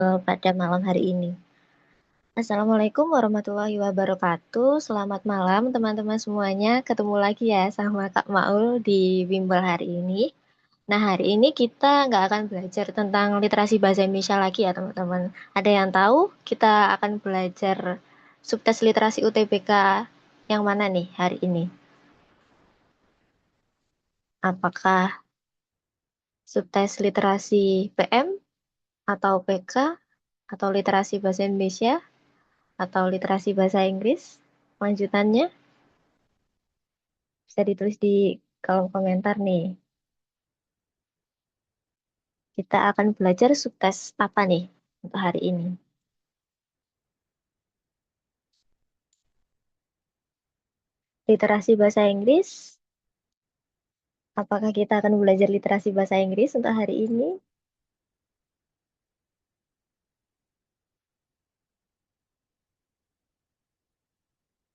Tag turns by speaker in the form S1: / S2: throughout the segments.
S1: Pada malam hari ini. Assalamualaikum warahmatullahi wabarakatuh. Selamat malam teman-teman semuanya. Ketemu lagi ya sama Kak Maul di Bimbel hari ini. Nah, hari ini kita nggak akan belajar tentang literasi bahasa Indonesia lagi ya teman-teman. Ada yang tahu kita akan belajar subtes literasi UTBK yang mana nih hari ini? Apakah subtes literasi PM atau PK atau literasi bahasa Indonesia atau literasi bahasa Inggris? Lanjutannya bisa ditulis di kolom komentar nih. Kita akan belajar subtes apa nih untuk hari ini? Literasi bahasa Inggris. Apakah kita akan belajar literasi bahasa Inggris untuk hari ini?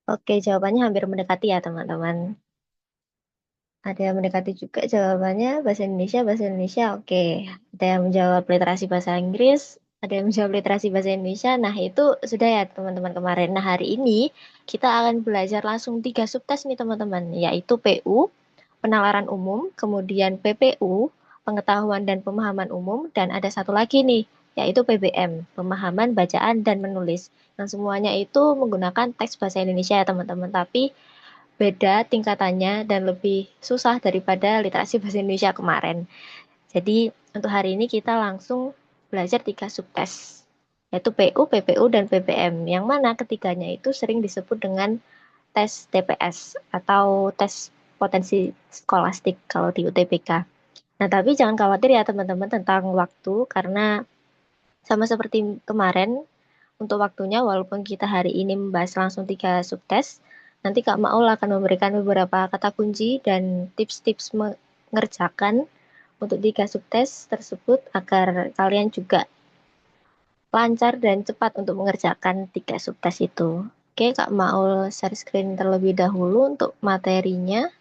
S1: Oke, jawabannya hampir mendekati ya teman-teman. Ada yang mendekati juga jawabannya bahasa Indonesia. Oke, ada yang menjawab literasi bahasa Inggris, ada yang menjawab literasi bahasa Indonesia. Nah, itu sudah ya teman-teman kemarin. Nah, hari ini kita akan belajar langsung tiga subtes nih teman-teman, yaitu PU, penalaran umum, kemudian PPU, pengetahuan dan pemahaman umum, dan ada satu lagi nih, yaitu PBM, pemahaman bacaan dan menulis. Dan semuanya itu menggunakan teks bahasa Indonesia ya teman-teman, tapi beda tingkatannya dan lebih susah daripada literasi bahasa Indonesia kemarin. Jadi untuk hari ini kita langsung belajar tiga subtes, yaitu PU, PPU, dan PBM, yang mana ketiganya itu sering disebut dengan tes TPS atau tes potensi skolastik kalau di UTBK. Nah, tapi jangan khawatir ya teman-teman tentang waktu, karena sama seperti kemarin, untuk waktunya walaupun kita hari ini membahas langsung tiga subtes, nanti Kak Maul akan memberikan beberapa kata kunci dan tips-tips mengerjakan untuk tiga subtes tersebut agar kalian juga lancar dan cepat untuk mengerjakan tiga subtes itu. Oke, Kak Maul share screen terlebih dahulu untuk materinya.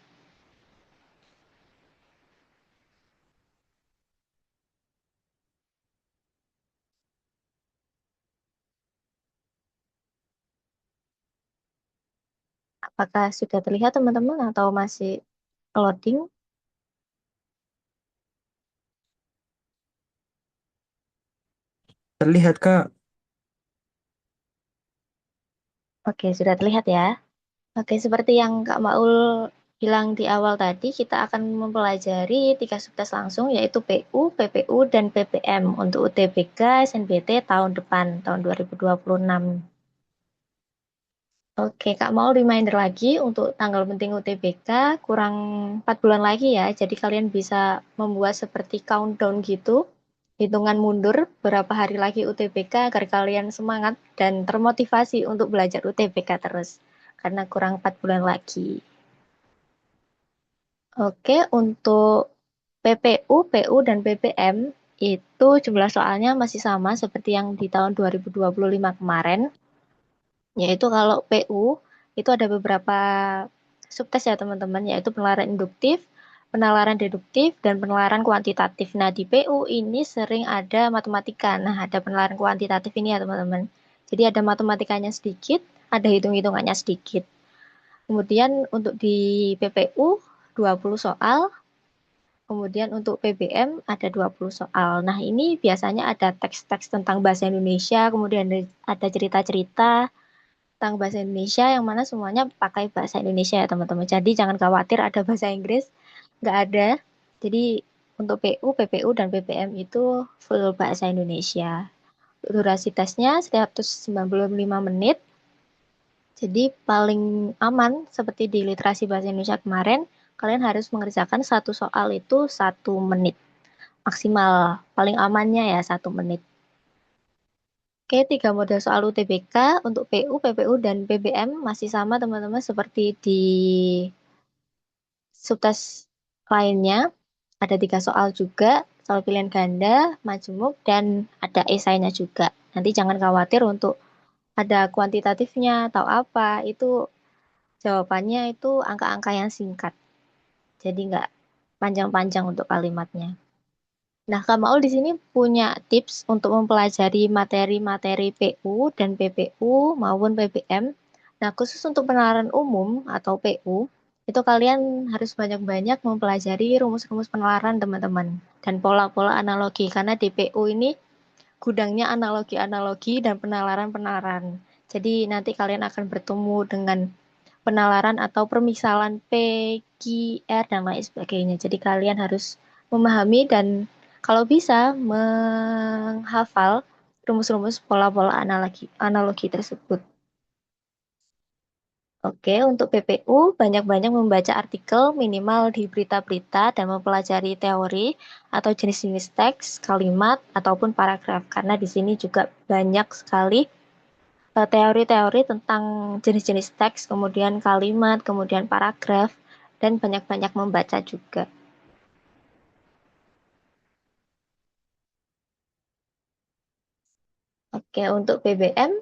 S1: Apakah sudah terlihat teman-teman atau masih loading?
S2: Terlihat, Kak.
S1: Oke, sudah terlihat ya. Oke, seperti yang Kak Maul bilang di awal tadi, kita akan mempelajari tiga subtes langsung, yaitu PU, PPU, dan PPM untuk UTBK SNBT tahun depan, tahun 2026. Oke, Kak mau reminder lagi untuk tanggal penting UTBK, kurang 4 bulan lagi ya, jadi kalian bisa membuat seperti countdown gitu, hitungan mundur berapa hari lagi UTBK agar kalian semangat dan termotivasi untuk belajar UTBK terus, karena kurang 4 bulan lagi. Oke, untuk PPU, PU, dan PPM itu jumlah soalnya masih sama seperti yang di tahun 2025 kemarin, yaitu kalau PU itu ada beberapa subtes ya teman-teman, yaitu penalaran induktif, penalaran deduktif, dan penalaran kuantitatif. Nah, di PU ini sering ada matematika. Nah, ada penalaran kuantitatif ini ya teman-teman. Jadi ada matematikanya sedikit, ada hitung-hitungannya sedikit. Kemudian untuk di PPU 20 soal, kemudian untuk PBM ada 20 soal. Nah, ini biasanya ada teks-teks tentang bahasa Indonesia, kemudian ada cerita-cerita tentang bahasa Indonesia yang mana semuanya pakai bahasa Indonesia ya teman-teman. Jadi jangan khawatir ada bahasa Inggris, nggak ada. Jadi untuk PU, PPU, dan PPM itu full bahasa Indonesia. Durasi tesnya 195 menit. Jadi paling aman seperti di literasi bahasa Indonesia kemarin, kalian harus mengerjakan satu soal itu 1 menit maksimal. Paling amannya ya 1 menit. Oke, tiga model soal UTBK untuk PU, PPU, dan PBM masih sama teman-teman seperti di subtes lainnya. Ada 3 soal juga, soal pilihan ganda, majemuk, dan ada esainya juga. Nanti jangan khawatir untuk ada kuantitatifnya atau apa, itu jawabannya itu angka-angka yang singkat. Jadi nggak panjang-panjang untuk kalimatnya. Nah, Kak Maul di sini punya tips untuk mempelajari materi-materi PU dan PPU maupun PPM. Nah, khusus untuk penalaran umum atau PU, itu kalian harus banyak-banyak mempelajari rumus-rumus penalaran, teman-teman, dan pola-pola analogi, karena di PU ini gudangnya analogi-analogi dan penalaran-penalaran. Jadi nanti kalian akan bertemu dengan penalaran atau permisalan P, Q, R, dan lain sebagainya. Jadi kalian harus memahami dan kalau bisa menghafal rumus-rumus pola-pola analogi tersebut. Oke, untuk PPU banyak-banyak membaca artikel minimal di berita-berita dan mempelajari teori atau jenis-jenis teks, kalimat, ataupun paragraf. Karena di sini juga banyak sekali teori-teori tentang jenis-jenis teks, kemudian kalimat, kemudian paragraf, dan banyak-banyak membaca juga. Oke, untuk BBM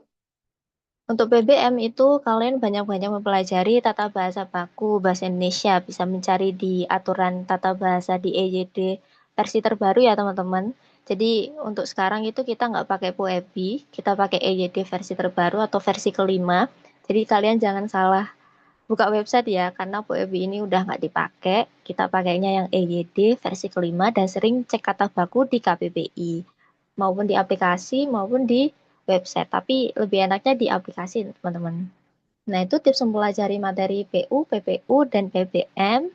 S1: itu kalian banyak-banyak mempelajari tata bahasa baku bahasa Indonesia, bisa mencari di aturan tata bahasa di EYD versi terbaru ya teman-teman. Jadi untuk sekarang itu kita nggak pakai PUEBI, kita pakai EYD versi terbaru atau versi kelima. Jadi kalian jangan salah buka website ya, karena PUEBI ini udah nggak dipakai. Kita pakainya yang EYD versi kelima dan sering cek kata baku di KBBI, maupun di aplikasi maupun di website. Tapi lebih enaknya di aplikasi, teman-teman. Nah, itu tips mempelajari materi PU, PPU, dan PBM.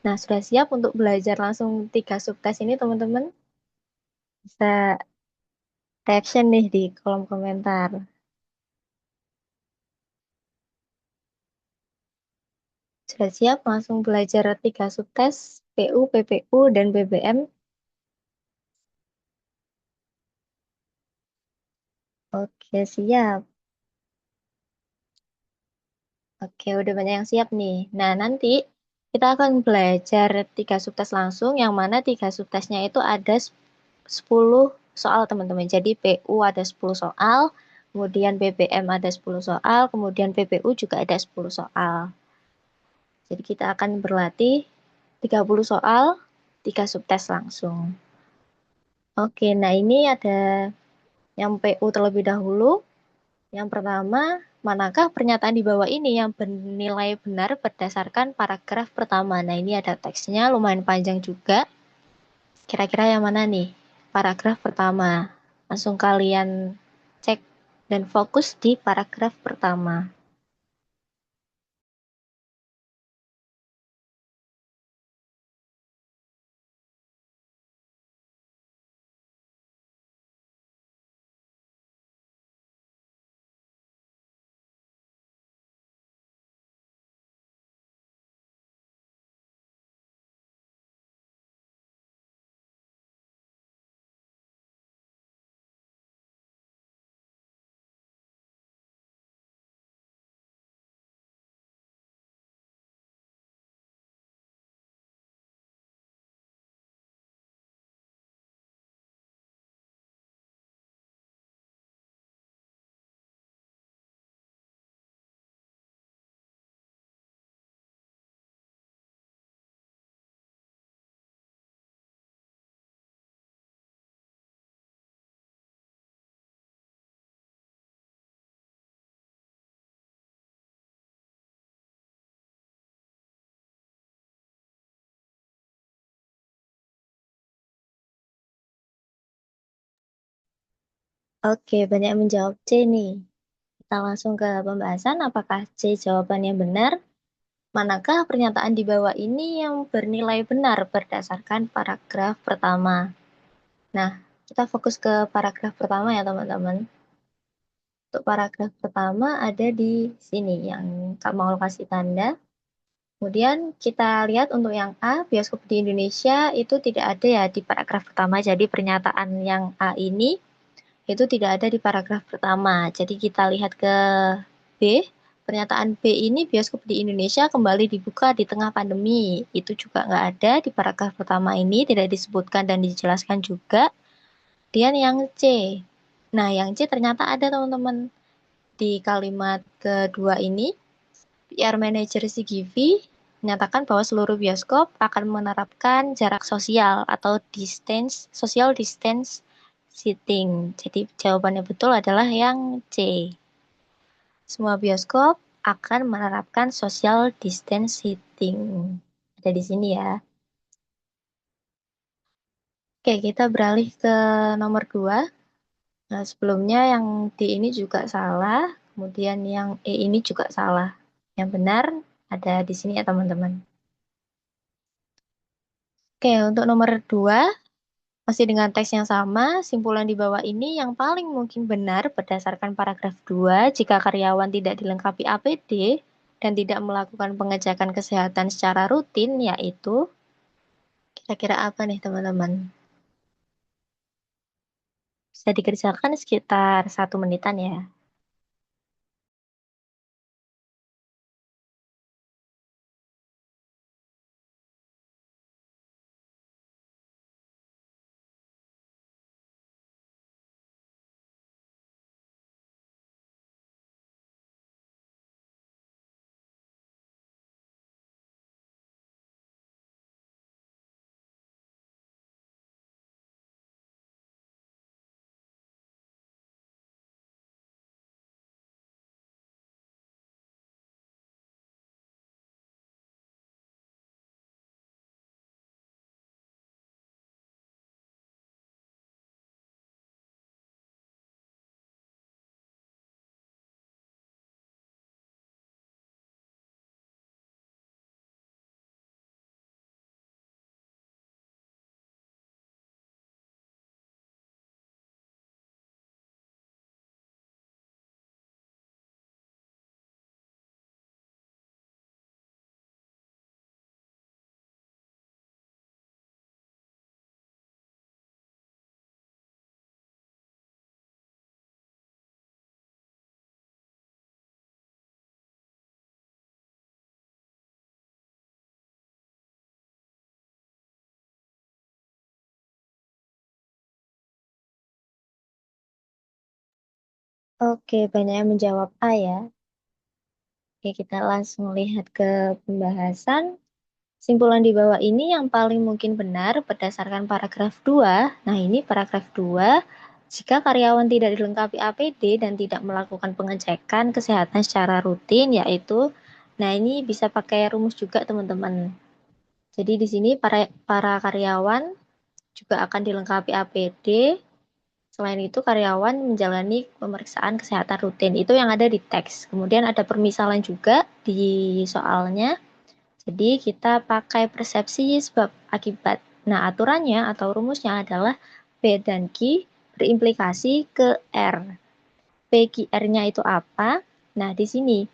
S1: Nah, sudah siap untuk belajar langsung 3 subtes ini, teman-teman? Bisa reaction nih di kolom komentar. Sudah siap langsung belajar 3 subtes PU, PPU, dan BBM? Oke, siap. Oke, udah banyak yang siap nih. Nah, nanti kita akan belajar 3 subtes langsung, yang mana 3 subtesnya itu ada 10 soal, teman-teman. Jadi PU ada 10 soal, kemudian BBM ada 10 soal, kemudian PPU juga ada 10 soal. Jadi kita akan berlatih 30 soal, 3 subtes langsung. Oke, nah ini ada yang PU terlebih dahulu. Yang pertama, manakah pernyataan di bawah ini yang bernilai benar berdasarkan paragraf pertama? Nah, ini ada teksnya lumayan panjang juga. Kira-kira yang mana nih? Paragraf pertama. Langsung kalian cek dan fokus di paragraf pertama. Oke, banyak yang menjawab C nih. Kita langsung ke pembahasan. Apakah C jawaban yang benar? Manakah pernyataan di bawah ini yang bernilai benar berdasarkan paragraf pertama? Nah, kita fokus ke paragraf pertama ya, teman-teman. Untuk paragraf pertama ada di sini yang Kak mau kasih tanda. Kemudian kita lihat untuk yang A, bioskop di Indonesia itu tidak ada ya di paragraf pertama. Jadi pernyataan yang A ini itu tidak ada di paragraf pertama. Jadi kita lihat ke B. Pernyataan B ini bioskop di Indonesia kembali dibuka di tengah pandemi. Itu juga nggak ada di paragraf pertama ini, tidak disebutkan dan dijelaskan juga. Kemudian yang C. Nah, yang C ternyata ada, teman-teman. Di kalimat kedua ini, PR Manager CGV menyatakan bahwa seluruh bioskop akan menerapkan jarak sosial atau social distance seating. Jadi jawabannya betul adalah yang C. Semua bioskop akan menerapkan social distance seating. Ada di sini ya. Oke, kita beralih ke nomor 2. Nah, sebelumnya yang D ini juga salah, kemudian yang E ini juga salah. Yang benar ada di sini ya teman-teman. Oke, untuk nomor 2, masih dengan teks yang sama, simpulan di bawah ini yang paling mungkin benar berdasarkan paragraf 2 jika karyawan tidak dilengkapi APD dan tidak melakukan pengecekan kesehatan secara rutin, yaitu kira-kira apa nih teman-teman? Bisa dikerjakan sekitar 1 menitan ya. Oke, banyak yang menjawab A ya. Oke, kita langsung lihat ke pembahasan. Simpulan di bawah ini yang paling mungkin benar berdasarkan paragraf 2. Nah, ini paragraf 2. Jika karyawan tidak dilengkapi APD dan tidak melakukan pengecekan kesehatan secara rutin, yaitu, nah ini bisa pakai rumus juga teman-teman. Jadi di sini para karyawan juga akan dilengkapi APD. Selain itu, karyawan menjalani pemeriksaan kesehatan rutin. Itu yang ada di teks. Kemudian ada permisalan juga di soalnya. Jadi kita pakai persepsi sebab akibat. Nah, aturannya atau rumusnya adalah P dan Q berimplikasi ke R. PQR-nya itu apa? Nah, di sini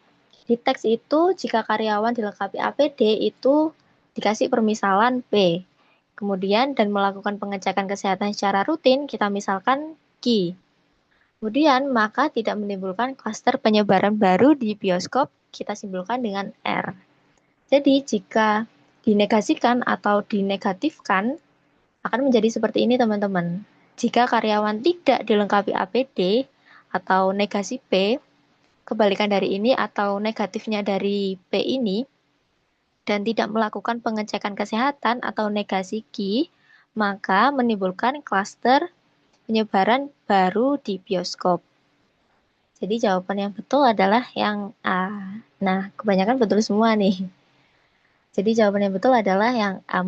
S1: di teks itu jika karyawan dilengkapi APD itu dikasih permisalan P. Kemudian dan melakukan pengecekan kesehatan secara rutin, kita misalkan Q. Kemudian maka tidak menimbulkan klaster penyebaran baru di bioskop, kita simpulkan dengan R. Jadi jika dinegasikan atau dinegatifkan akan menjadi seperti ini teman-teman. Jika karyawan tidak dilengkapi APD atau negasi P, kebalikan dari ini atau negatifnya dari P ini, dan tidak melakukan pengecekan kesehatan atau negasi Q, maka menimbulkan klaster penyebaran baru di bioskop. Jadi jawaban yang betul adalah yang A. Nah, kebanyakan betul semua nih. Jadi jawaban yang betul adalah yang A,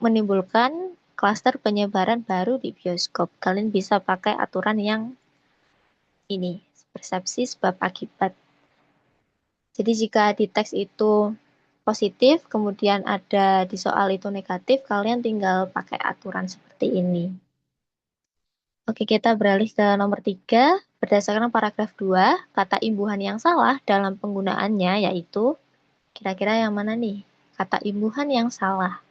S1: menimbulkan klaster penyebaran baru di bioskop. Kalian bisa pakai aturan yang ini, persepsi sebab akibat. Jadi jika di teks itu positif, kemudian ada di soal itu negatif, kalian tinggal pakai aturan seperti ini. Oke, kita beralih ke nomor 3. Berdasarkan paragraf 2, kata imbuhan yang salah dalam penggunaannya yaitu, kira-kira yang mana nih? Kata imbuhan yang salah.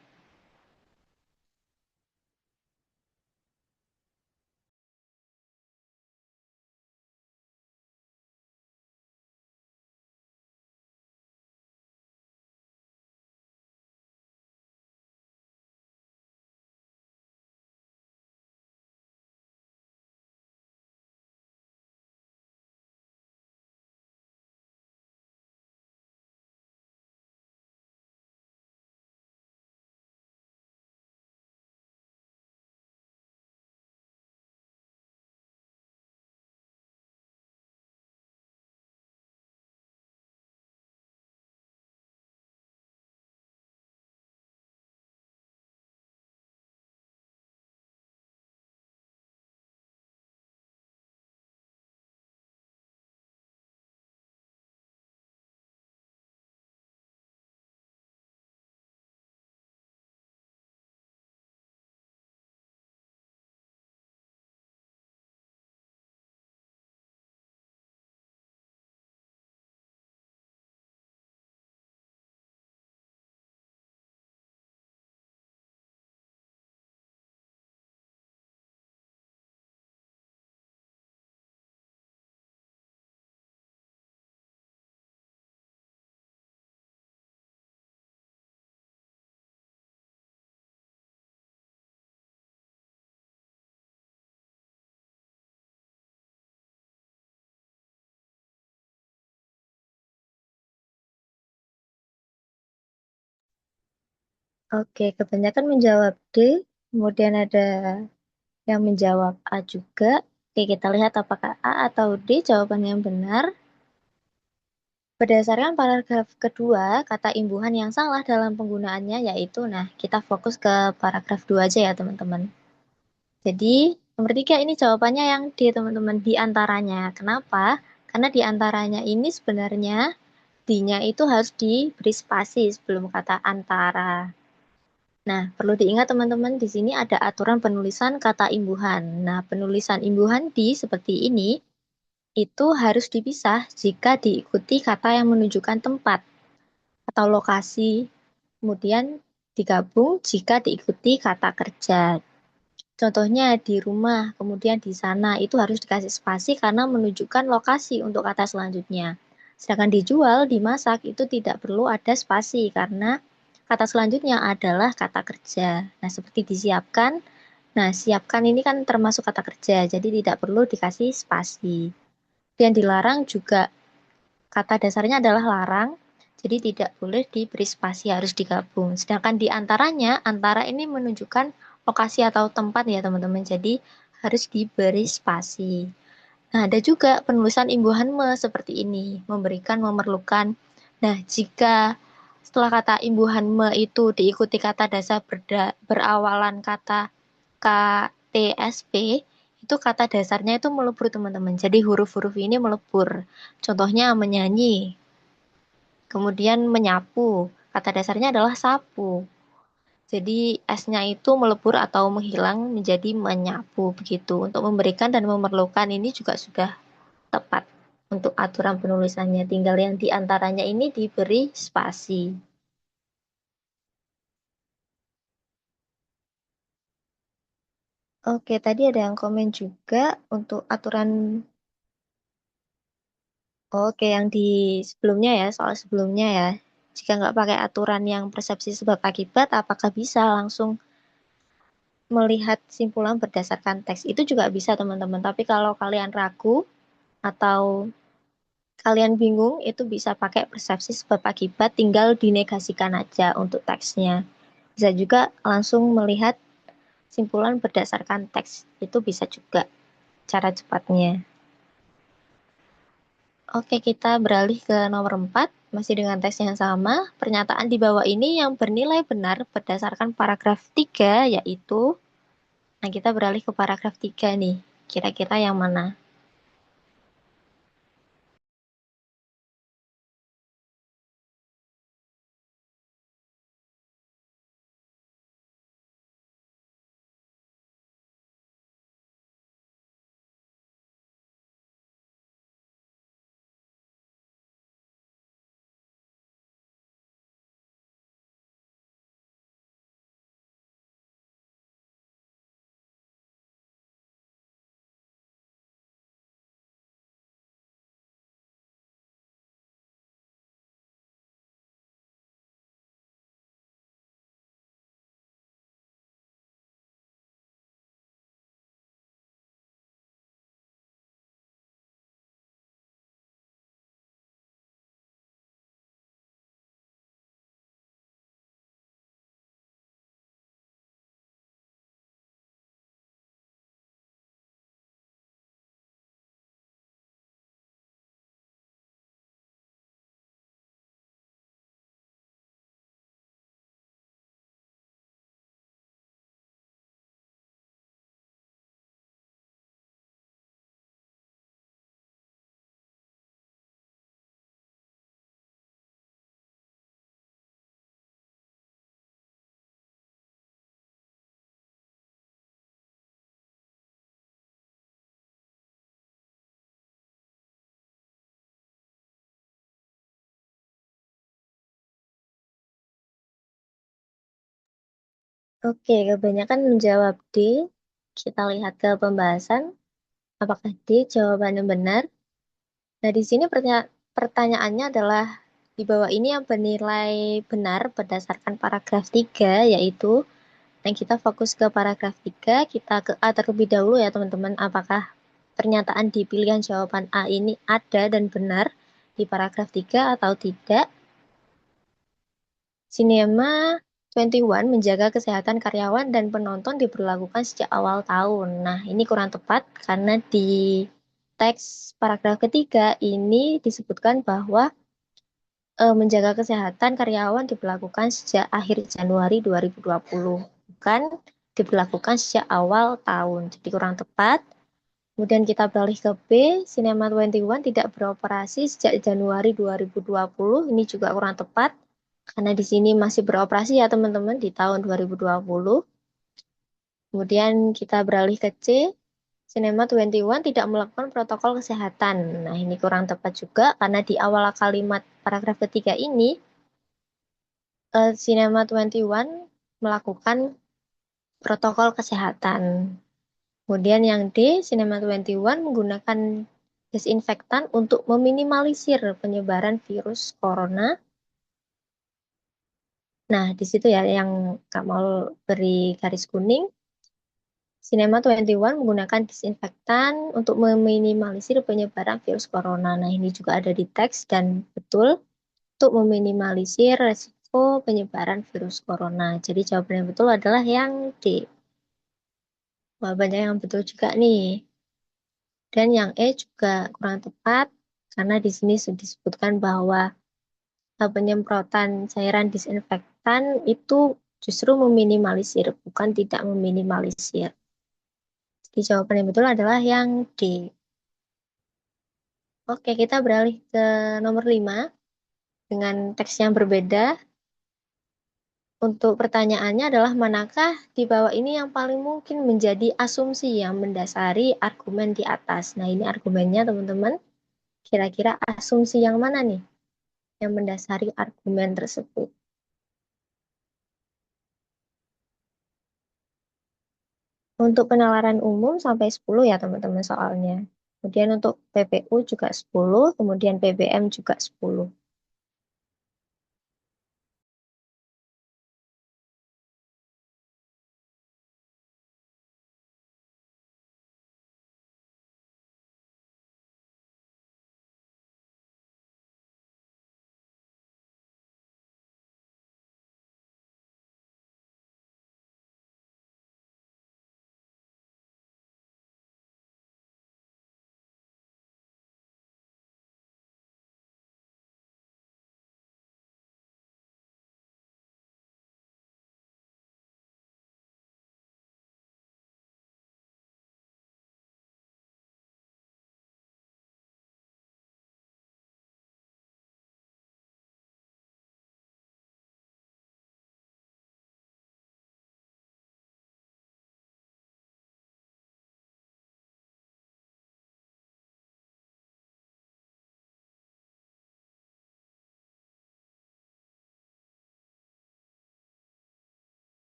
S1: Oke, kebanyakan menjawab D, kemudian ada yang menjawab A juga. Oke, kita lihat apakah A atau D jawaban yang benar. Berdasarkan paragraf kedua, kata imbuhan yang salah dalam penggunaannya yaitu, nah kita fokus ke paragraf 2 aja ya teman-teman. Jadi, nomor 3 ini jawabannya yang D teman-teman, di antaranya. Kenapa? Karena di antaranya ini sebenarnya D-nya itu harus diberi spasi sebelum kata antara. Nah, perlu diingat teman-teman, di sini ada aturan penulisan kata imbuhan. Nah, penulisan imbuhan di seperti ini, itu harus dipisah jika diikuti kata yang menunjukkan tempat atau lokasi. Kemudian digabung jika diikuti kata kerja. Contohnya di rumah, kemudian di sana, itu harus dikasih spasi karena menunjukkan lokasi untuk kata selanjutnya. Sedangkan dijual, dimasak, itu tidak perlu ada spasi karena kata selanjutnya adalah kata kerja. Nah, seperti disiapkan. Nah, siapkan ini kan termasuk kata kerja, jadi tidak perlu dikasih spasi. Dan dilarang juga kata dasarnya adalah larang, jadi tidak boleh diberi spasi, harus digabung. Sedangkan di antaranya, antara ini menunjukkan lokasi atau tempat ya teman-teman, jadi harus diberi spasi. Nah, ada juga penulisan imbuhan me seperti ini, memberikan, memerlukan. Nah, jika setelah kata imbuhan me itu diikuti kata dasar berawalan kata K, T, S, P, itu kata dasarnya itu melebur teman-teman. Jadi huruf-huruf ini melebur. Contohnya menyanyi, kemudian menyapu. Kata dasarnya adalah sapu. Jadi S-nya itu melebur atau menghilang menjadi menyapu begitu. Untuk memberikan dan memerlukan ini juga sudah tepat untuk aturan penulisannya. Tinggal yang diantaranya ini diberi spasi. Oke, tadi ada yang komen juga untuk aturan. Oke, yang di sebelumnya ya, soal sebelumnya ya. Jika nggak pakai aturan yang persepsi sebab akibat, apakah bisa langsung melihat simpulan berdasarkan teks? Itu juga bisa teman-teman. Tapi kalau kalian ragu atau kalian bingung, itu bisa pakai persepsi sebab akibat, tinggal dinegasikan aja untuk teksnya. Bisa juga langsung melihat simpulan berdasarkan teks. Itu bisa juga cara cepatnya. Oke, kita beralih ke nomor 4, masih dengan teks yang sama. Pernyataan di bawah ini yang bernilai benar berdasarkan paragraf 3, yaitu, nah kita beralih ke paragraf 3 nih. Kira-kira yang mana? Oke, kebanyakan menjawab D. Kita lihat ke pembahasan. Apakah D jawaban yang benar? Nah, di sini pertanyaannya adalah di bawah ini yang bernilai benar berdasarkan paragraf 3, yaitu yang kita fokus ke paragraf 3, kita ke A terlebih dahulu ya teman-teman. Apakah pernyataan di pilihan jawaban A ini ada dan benar di paragraf 3 atau tidak? Sinema 21 menjaga kesehatan karyawan dan penonton diberlakukan sejak awal tahun. Nah, ini kurang tepat karena di teks paragraf ketiga ini disebutkan bahwa menjaga kesehatan karyawan diberlakukan sejak akhir Januari 2020, bukan diberlakukan sejak awal tahun. Jadi kurang tepat. Kemudian kita beralih ke B, Cinema 21 tidak beroperasi sejak Januari 2020. Ini juga kurang tepat karena di sini masih beroperasi ya teman-teman di tahun 2020. Kemudian kita beralih ke C, Cinema 21 tidak melakukan protokol kesehatan. Nah, ini kurang tepat juga karena di awal kalimat paragraf ketiga ini Cinema 21 melakukan protokol kesehatan. Kemudian yang D, Cinema 21 menggunakan desinfektan untuk meminimalisir penyebaran virus corona. Nah, di situ ya yang Kak mau beri garis kuning. Cinema 21 menggunakan disinfektan untuk meminimalisir penyebaran virus corona. Nah, ini juga ada di teks dan betul untuk meminimalisir resiko penyebaran virus corona. Jadi jawaban yang betul adalah yang D. Wah, banyak yang betul juga nih. Dan yang E juga kurang tepat karena di sini sudah disebutkan bahwa penyemprotan cairan disinfektan itu justru meminimalisir, bukan tidak meminimalisir. Jadi jawaban yang betul adalah yang D. Oke, kita beralih ke nomor 5 dengan teks yang berbeda. Untuk pertanyaannya adalah manakah di bawah ini yang paling mungkin menjadi asumsi yang mendasari argumen di atas. Nah, ini argumennya teman-teman. Kira-kira asumsi yang mana nih yang mendasari argumen tersebut? Untuk penalaran umum sampai 10 ya teman-teman soalnya. Kemudian untuk PPU juga 10, kemudian PBM juga 10.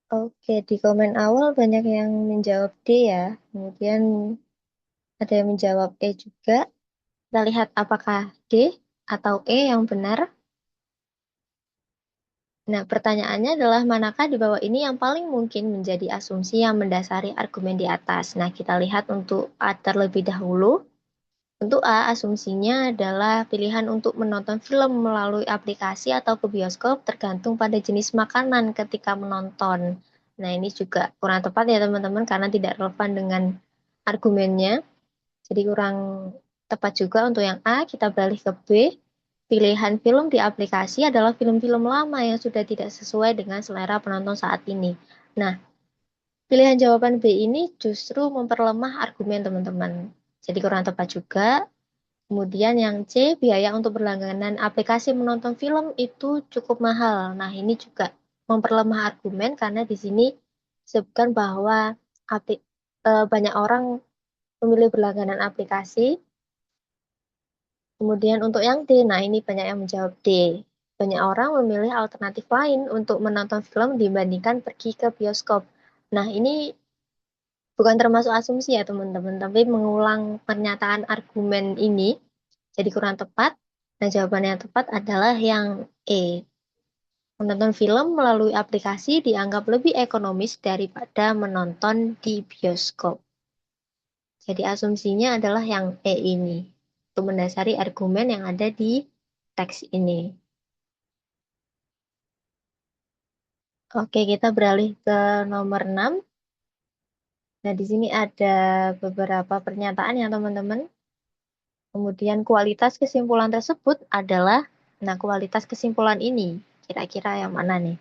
S1: Oke, di komen awal banyak yang menjawab D ya. Kemudian ada yang menjawab E juga. Kita lihat apakah D atau E yang benar. Nah, pertanyaannya adalah manakah di bawah ini yang paling mungkin menjadi asumsi yang mendasari argumen di atas. Nah, kita lihat untuk A terlebih dahulu. Untuk A, asumsinya adalah pilihan untuk menonton film melalui aplikasi atau ke bioskop tergantung pada jenis makanan ketika menonton. Nah, ini juga kurang tepat ya teman-teman karena tidak relevan dengan argumennya. Jadi kurang tepat juga untuk yang A. Kita beralih ke B. Pilihan film di aplikasi adalah film-film lama yang sudah tidak sesuai dengan selera penonton saat ini. Nah, pilihan jawaban B ini justru memperlemah argumen teman-teman. Jadi kurang tepat juga. Kemudian yang C, biaya untuk berlangganan aplikasi menonton film itu cukup mahal. Nah, ini juga memperlemah argumen karena di sini disebutkan bahwa banyak orang memilih berlangganan aplikasi. Kemudian untuk yang D, nah ini banyak yang menjawab D. Banyak orang memilih alternatif lain untuk menonton film dibandingkan pergi ke bioskop. Nah, ini bukan termasuk asumsi ya teman-teman, tapi mengulang pernyataan argumen ini jadi kurang tepat. Nah, jawaban yang tepat adalah yang E. Menonton film melalui aplikasi dianggap lebih ekonomis daripada menonton di bioskop. Jadi asumsinya adalah yang E ini. Untuk mendasari argumen yang ada di teks ini. Oke, kita beralih ke nomor 6. Nah, di sini ada beberapa pernyataan ya, teman-teman. Kemudian kualitas kesimpulan tersebut adalah, nah kualitas kesimpulan ini, kira-kira yang mana nih?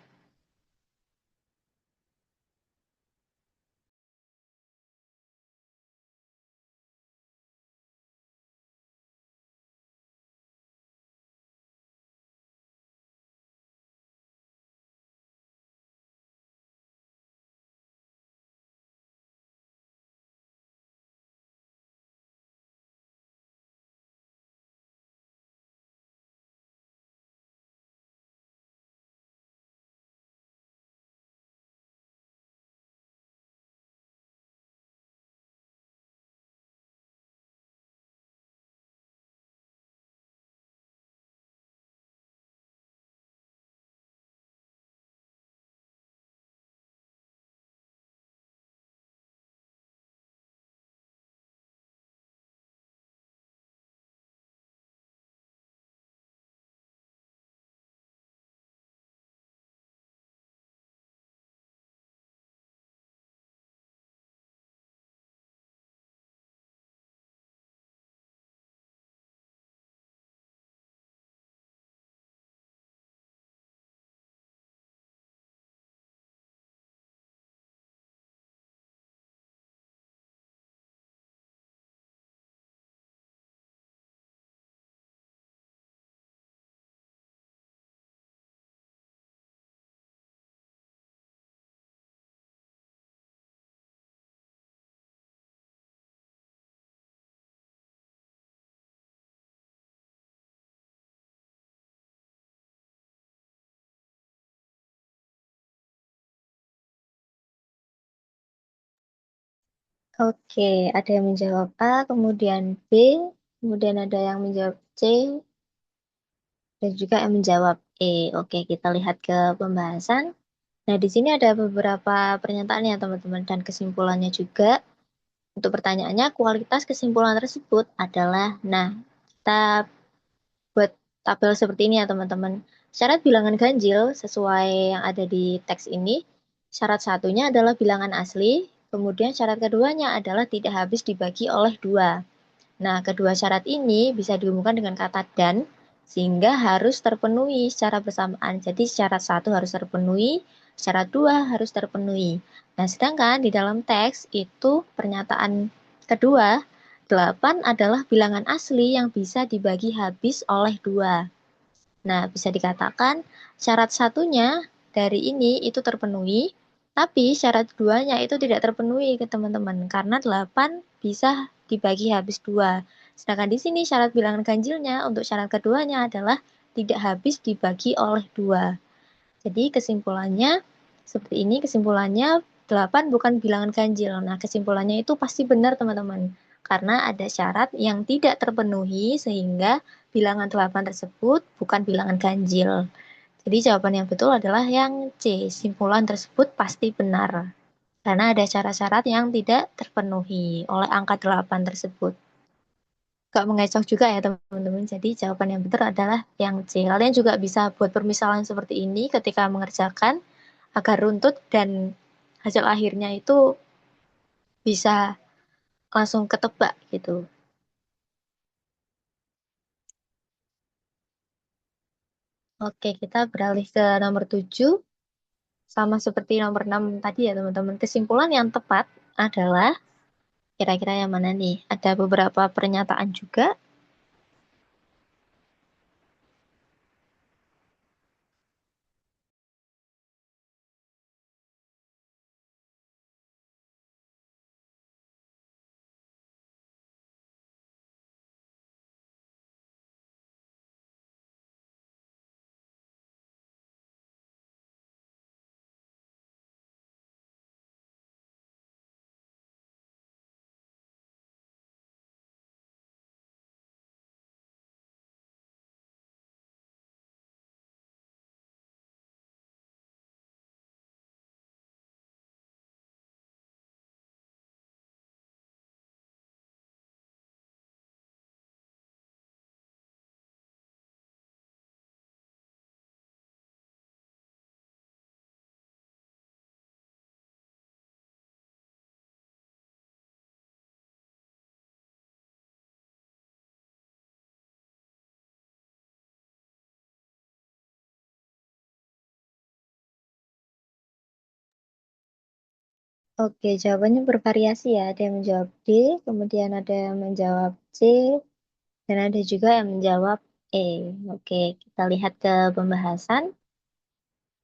S1: Oke, ada yang menjawab A, kemudian B, kemudian ada yang menjawab C, dan juga yang menjawab E. Oke, kita lihat ke pembahasan. Nah, di sini ada beberapa pernyataan ya, teman-teman, dan kesimpulannya juga. Untuk pertanyaannya, kualitas kesimpulan tersebut adalah, nah, kita buat tabel seperti ini ya, teman-teman. Syarat bilangan ganjil sesuai yang ada di teks ini. Syarat satunya adalah bilangan asli, kemudian syarat keduanya adalah tidak habis dibagi oleh dua. Nah, kedua syarat ini bisa dihubungkan dengan kata dan, sehingga harus terpenuhi secara bersamaan. Jadi syarat satu harus terpenuhi, syarat dua harus terpenuhi. Nah, sedangkan di dalam teks itu pernyataan kedua, 8 adalah bilangan asli yang bisa dibagi habis oleh dua. Nah, bisa dikatakan syarat satunya dari ini itu terpenuhi, tapi syarat duanya itu tidak terpenuhi ke teman-teman, karena 8 bisa dibagi habis dua. Sedangkan di sini syarat bilangan ganjilnya untuk syarat keduanya adalah tidak habis dibagi oleh dua. Jadi kesimpulannya seperti ini, kesimpulannya 8 bukan bilangan ganjil. Nah, kesimpulannya itu pasti benar, teman-teman. Karena ada syarat yang tidak terpenuhi sehingga bilangan 8 tersebut bukan bilangan ganjil. Jadi jawaban yang betul adalah yang C. Simpulan tersebut pasti benar. Karena ada syarat-syarat yang tidak terpenuhi oleh angka 8 tersebut. Gak mengecoh juga ya teman-teman. Jadi jawaban yang benar adalah yang C. Kalian juga bisa buat permisalan seperti ini ketika mengerjakan agar runtut dan hasil akhirnya itu bisa langsung ketebak gitu. Oke, kita beralih ke nomor 7. Sama seperti nomor 6 tadi ya teman-teman. Kesimpulan yang tepat adalah kira-kira yang mana nih? Ada beberapa pernyataan juga. Oke, jawabannya bervariasi ya. Ada yang menjawab D, kemudian ada yang menjawab C, dan ada juga yang menjawab E. Oke, kita lihat ke pembahasan.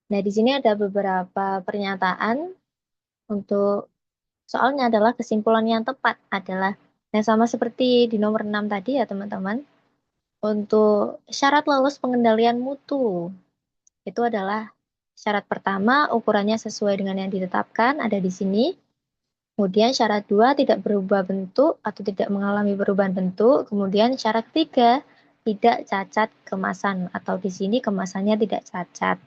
S1: Nah, di sini ada beberapa pernyataan untuk soalnya adalah kesimpulan yang tepat adalah yang sama seperti di nomor 6 tadi ya, teman-teman. Untuk syarat lolos pengendalian mutu, itu adalah syarat pertama, ukurannya sesuai dengan yang ditetapkan, ada di sini. Kemudian syarat 2 tidak berubah bentuk atau tidak mengalami perubahan bentuk. Kemudian syarat 3 tidak cacat kemasan atau di sini kemasannya tidak cacat.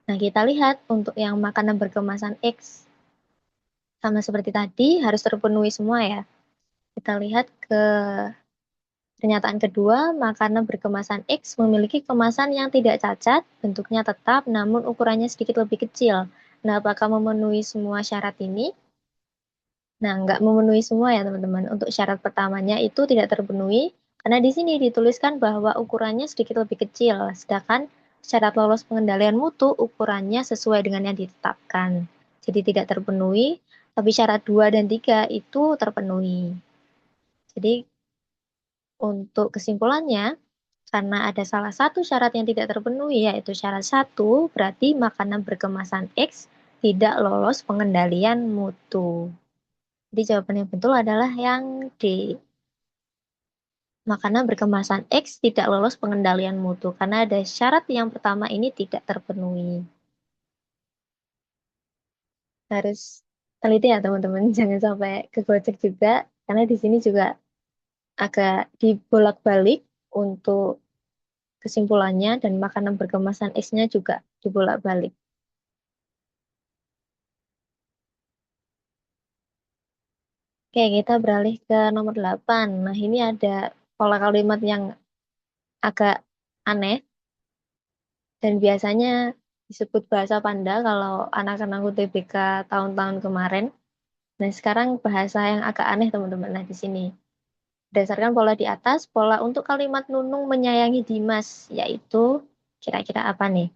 S1: Nah, kita lihat untuk yang makanan berkemasan X sama seperti tadi harus terpenuhi semua ya. Kita lihat ke pernyataan kedua, makanan berkemasan X memiliki kemasan yang tidak cacat, bentuknya tetap namun ukurannya sedikit lebih kecil. Nah, apakah memenuhi semua syarat ini? Nah, nggak memenuhi semua ya teman-teman. Untuk syarat pertamanya itu tidak terpenuhi, karena di sini dituliskan bahwa ukurannya sedikit lebih kecil, sedangkan syarat lolos pengendalian mutu ukurannya sesuai dengan yang ditetapkan. Jadi tidak terpenuhi, tapi syarat 2 dan 3 itu terpenuhi. Jadi untuk kesimpulannya, karena ada salah satu syarat yang tidak terpenuhi, yaitu syarat 1, berarti makanan berkemasan X tidak lolos pengendalian mutu. Jadi jawaban yang betul adalah yang D. Makanan berkemasan X tidak lolos pengendalian mutu karena ada syarat yang pertama ini tidak terpenuhi. Harus teliti ya teman-teman, jangan sampai kegocek juga karena di sini juga agak dibolak-balik untuk kesimpulannya dan makanan berkemasan X-nya juga dibolak-balik. Oke, kita beralih ke nomor 8. Nah, ini ada pola kalimat yang agak aneh dan biasanya disebut bahasa panda kalau anak-anak UTBK tahun-tahun kemarin. Nah, sekarang bahasa yang agak aneh, teman-teman. Nah, di sini. Berdasarkan pola di atas, pola untuk kalimat Nunung menyayangi Dimas, yaitu kira-kira apa nih?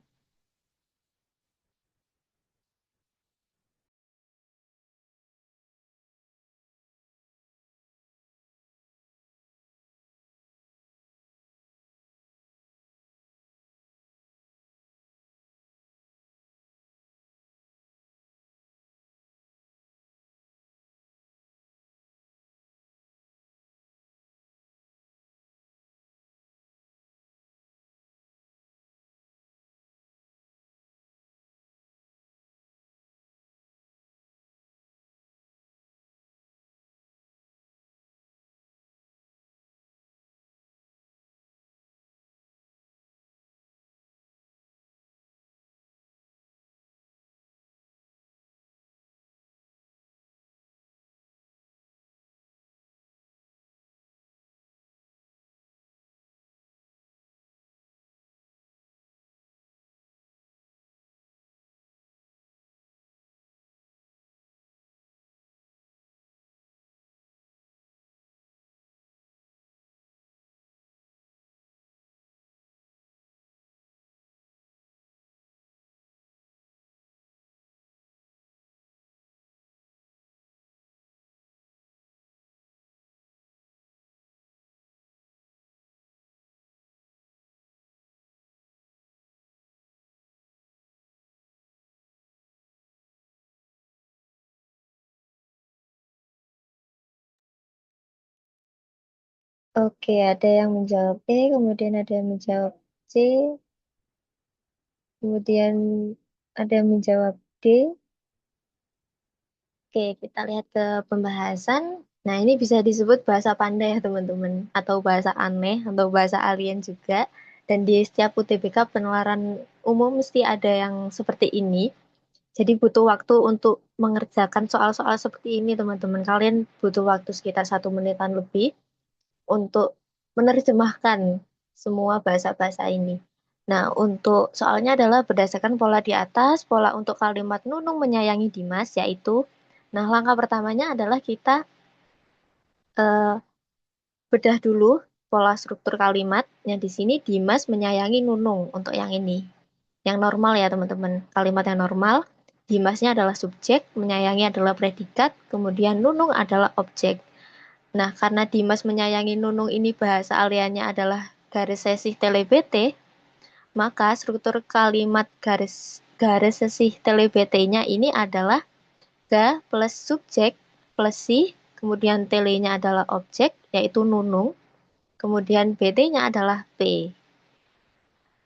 S1: Oke, ada yang menjawab E, kemudian ada yang menjawab C, kemudian ada yang menjawab D. Oke, kita lihat ke pembahasan. Nah, ini bisa disebut bahasa panda ya, teman-teman. Atau bahasa aneh, atau bahasa alien juga. Dan di setiap UTBK penelaran umum mesti ada yang seperti ini. Jadi butuh waktu untuk mengerjakan soal-soal seperti ini, teman-teman. Kalian butuh waktu sekitar 1 menitan lebih untuk menerjemahkan semua bahasa-bahasa ini. Nah, untuk soalnya adalah berdasarkan pola di atas, pola untuk kalimat Nunung menyayangi Dimas, yaitu, nah langkah pertamanya adalah kita eh, bedah dulu pola struktur kalimat. Yang di sini Dimas menyayangi Nunung untuk yang ini. Yang normal ya teman-teman, kalimat yang normal. Dimasnya adalah subjek, menyayangi adalah predikat, kemudian Nunung adalah objek. Nah, karena Dimas menyayangi Nunung ini bahasa aliannya adalah garis sesih telebete, maka struktur kalimat garis garis sesih telebete-nya ini adalah ga plus subjek plus si, kemudian telenya adalah objek, yaitu Nunung, kemudian bt-nya adalah p.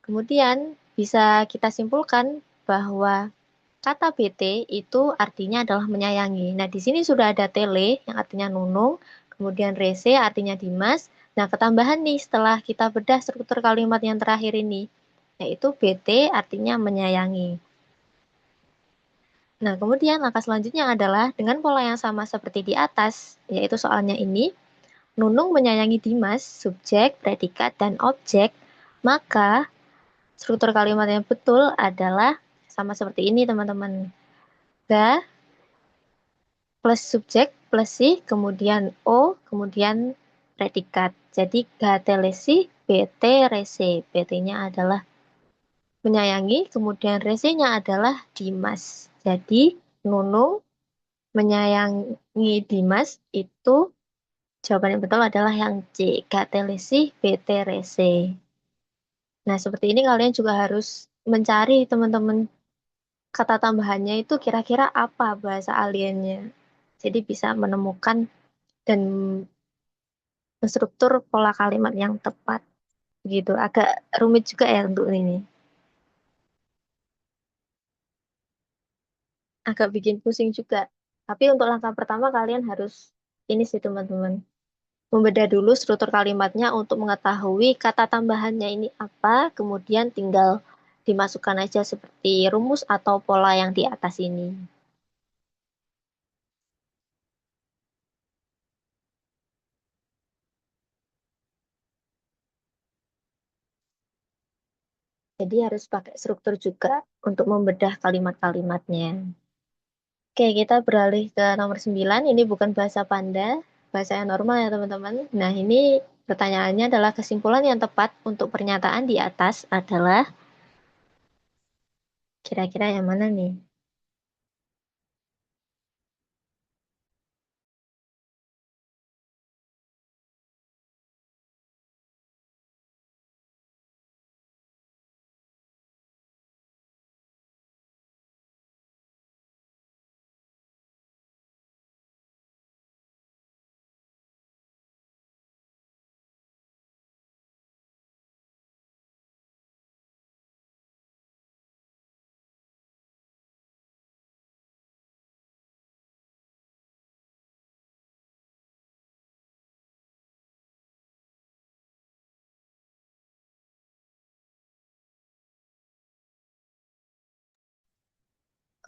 S1: Kemudian bisa kita simpulkan bahwa kata BT itu artinya adalah menyayangi. Nah, di sini sudah ada tele yang artinya nunung, kemudian rese artinya Dimas. Nah, ketambahan nih setelah kita bedah struktur kalimat yang terakhir ini, yaitu BT artinya menyayangi. Nah, kemudian langkah selanjutnya adalah dengan pola yang sama seperti di atas, yaitu soalnya ini, Nunung menyayangi Dimas, subjek, predikat, dan objek, maka struktur kalimat yang betul adalah sama seperti ini, teman-teman. Ga plus subjek plus si, kemudian o, kemudian predikat. Jadi gatelesi, bt, rese. Bt-nya adalah menyayangi, kemudian rese-nya adalah Dimas. Jadi Nunung menyayangi Dimas itu jawaban yang betul adalah yang C. Gatelesi, bt, rese. Nah, seperti ini kalian juga harus mencari teman-teman kata tambahannya itu kira-kira apa bahasa aliennya. Jadi bisa menemukan dan struktur pola kalimat yang tepat gitu. Agak rumit juga ya untuk ini. Agak bikin pusing juga. Tapi untuk langkah pertama kalian harus ini sih teman-teman. Membedah dulu struktur kalimatnya untuk mengetahui kata tambahannya ini apa, kemudian tinggal dimasukkan aja seperti rumus atau pola yang di atas ini. Jadi harus pakai struktur juga untuk membedah kalimat-kalimatnya. Oke, kita beralih ke nomor 9. Ini bukan bahasa Panda, bahasa yang normal ya teman-teman. Nah, ini pertanyaannya adalah kesimpulan yang tepat untuk pernyataan di atas adalah kira-kira yang mana nih?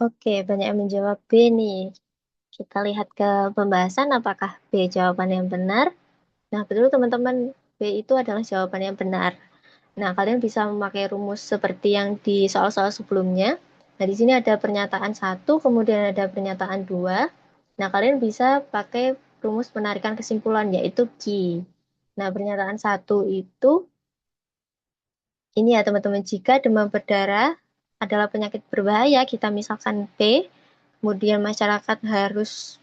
S1: Oke, banyak yang menjawab B nih. Kita lihat ke pembahasan apakah B jawaban yang benar. Nah, betul teman-teman, B itu adalah jawaban yang benar. Nah, kalian bisa memakai rumus seperti yang di soal-soal sebelumnya. Nah, di sini ada pernyataan satu, kemudian ada pernyataan dua. Nah, kalian bisa pakai rumus penarikan kesimpulan, yaitu Q. Nah, pernyataan satu itu, ini ya teman-teman, jika demam berdarah adalah penyakit berbahaya, kita misalkan P, kemudian masyarakat harus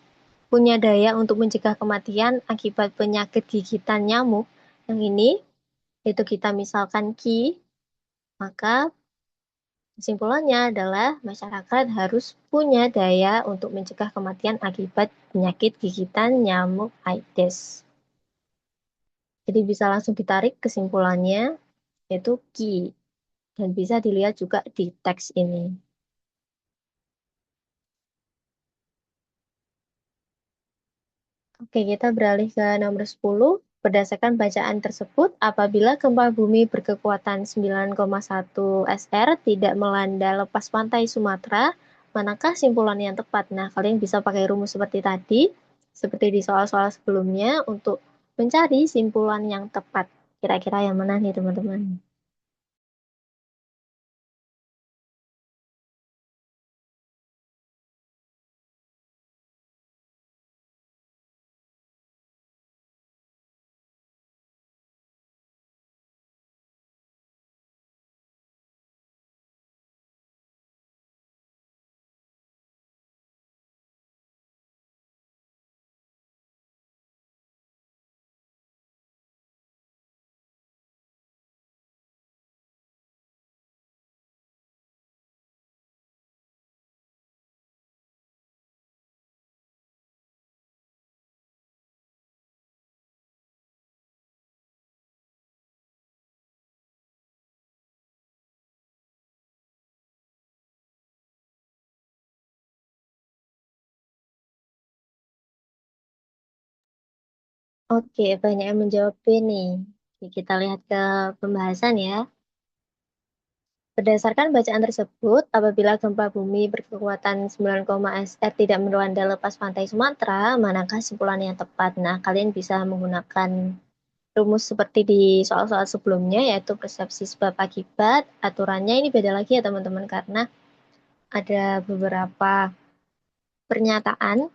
S1: punya daya untuk mencegah kematian akibat penyakit gigitan nyamuk. Yang ini, itu kita misalkan Q, maka kesimpulannya adalah masyarakat harus punya daya untuk mencegah kematian akibat penyakit gigitan nyamuk Aedes. Jadi bisa langsung ditarik kesimpulannya, yaitu Q. Dan bisa dilihat juga di teks ini. Oke, kita beralih ke nomor 10. Berdasarkan bacaan tersebut, apabila gempa bumi berkekuatan 9,1 SR tidak melanda lepas pantai Sumatera, manakah simpulan yang tepat? Nah, kalian bisa pakai rumus seperti tadi, seperti di soal-soal sebelumnya, untuk mencari simpulan yang tepat. Kira-kira yang mana nih, teman-teman? Oke, banyak yang menjawab B nih. Oke, kita lihat ke pembahasan ya. Berdasarkan bacaan tersebut, apabila gempa bumi berkekuatan 9, SR tidak melanda lepas pantai Sumatera, manakah kesimpulan yang tepat? Nah, kalian bisa menggunakan rumus seperti di soal-soal sebelumnya, yaitu persepsi sebab akibat. Aturannya ini beda lagi ya teman-teman, karena ada beberapa pernyataan.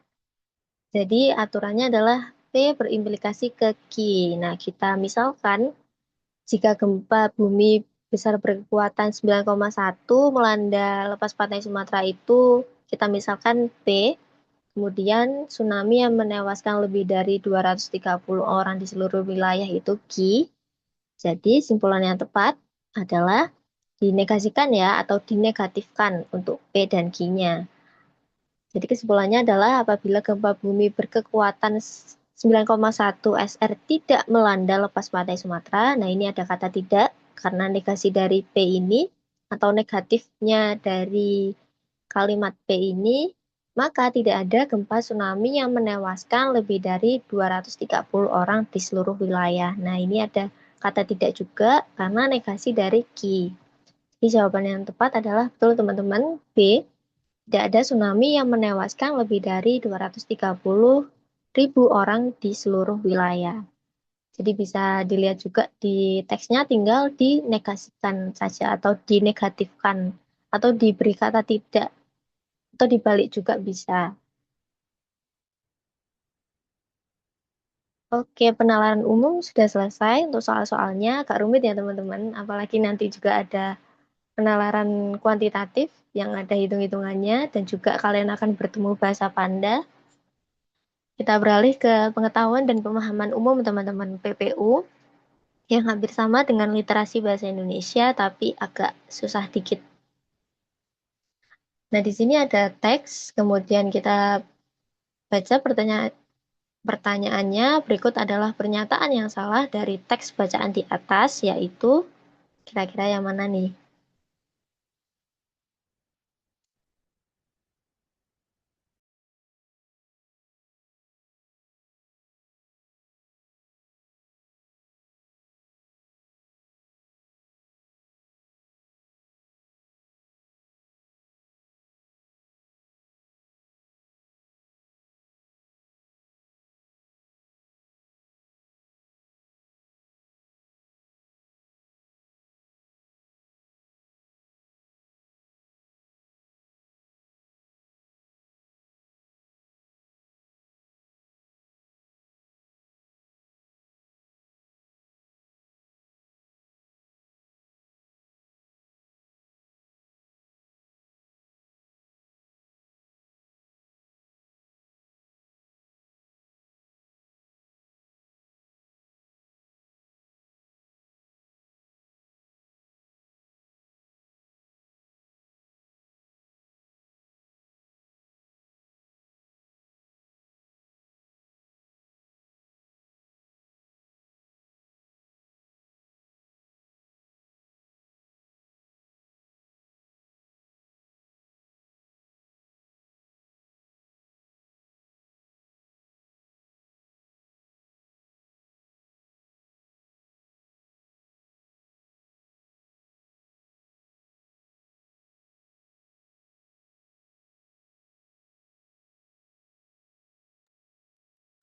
S1: Jadi aturannya adalah P berimplikasi ke Q. Nah, kita misalkan jika gempa bumi besar berkekuatan 9,1 melanda lepas pantai Sumatera itu, kita misalkan P, kemudian tsunami yang menewaskan lebih dari 230 orang di seluruh wilayah itu Q. Jadi simpulan yang tepat adalah dinegasikan ya, atau dinegatifkan untuk P dan Q-nya. Jadi kesimpulannya adalah apabila gempa bumi berkekuatan 9,1 SR tidak melanda lepas pantai Sumatera, nah ini ada kata tidak, karena negasi dari P ini, atau negatifnya dari kalimat P ini, maka tidak ada gempa tsunami yang menewaskan lebih dari 230 orang di seluruh wilayah. Nah ini ada kata tidak juga, karena negasi dari Q. Jadi jawaban yang tepat adalah betul teman-teman, B. Tidak ada tsunami yang menewaskan lebih dari 230.000 orang di seluruh wilayah. Jadi bisa dilihat juga di teksnya, tinggal dinegasikan saja atau dinegatifkan atau diberi kata tidak atau dibalik juga bisa. Oke, penalaran umum sudah selesai untuk soal-soalnya. Agak rumit ya teman-teman, apalagi nanti juga ada penalaran kuantitatif yang ada hitung-hitungannya dan juga kalian akan bertemu bahasa panda. Kita beralih ke pengetahuan dan pemahaman umum teman-teman PPU yang hampir sama dengan literasi bahasa Indonesia tapi agak susah dikit. Nah, di sini ada teks, kemudian kita baca pertanyaannya. Berikut adalah pernyataan yang salah dari teks bacaan di atas, yaitu kira-kira yang mana nih?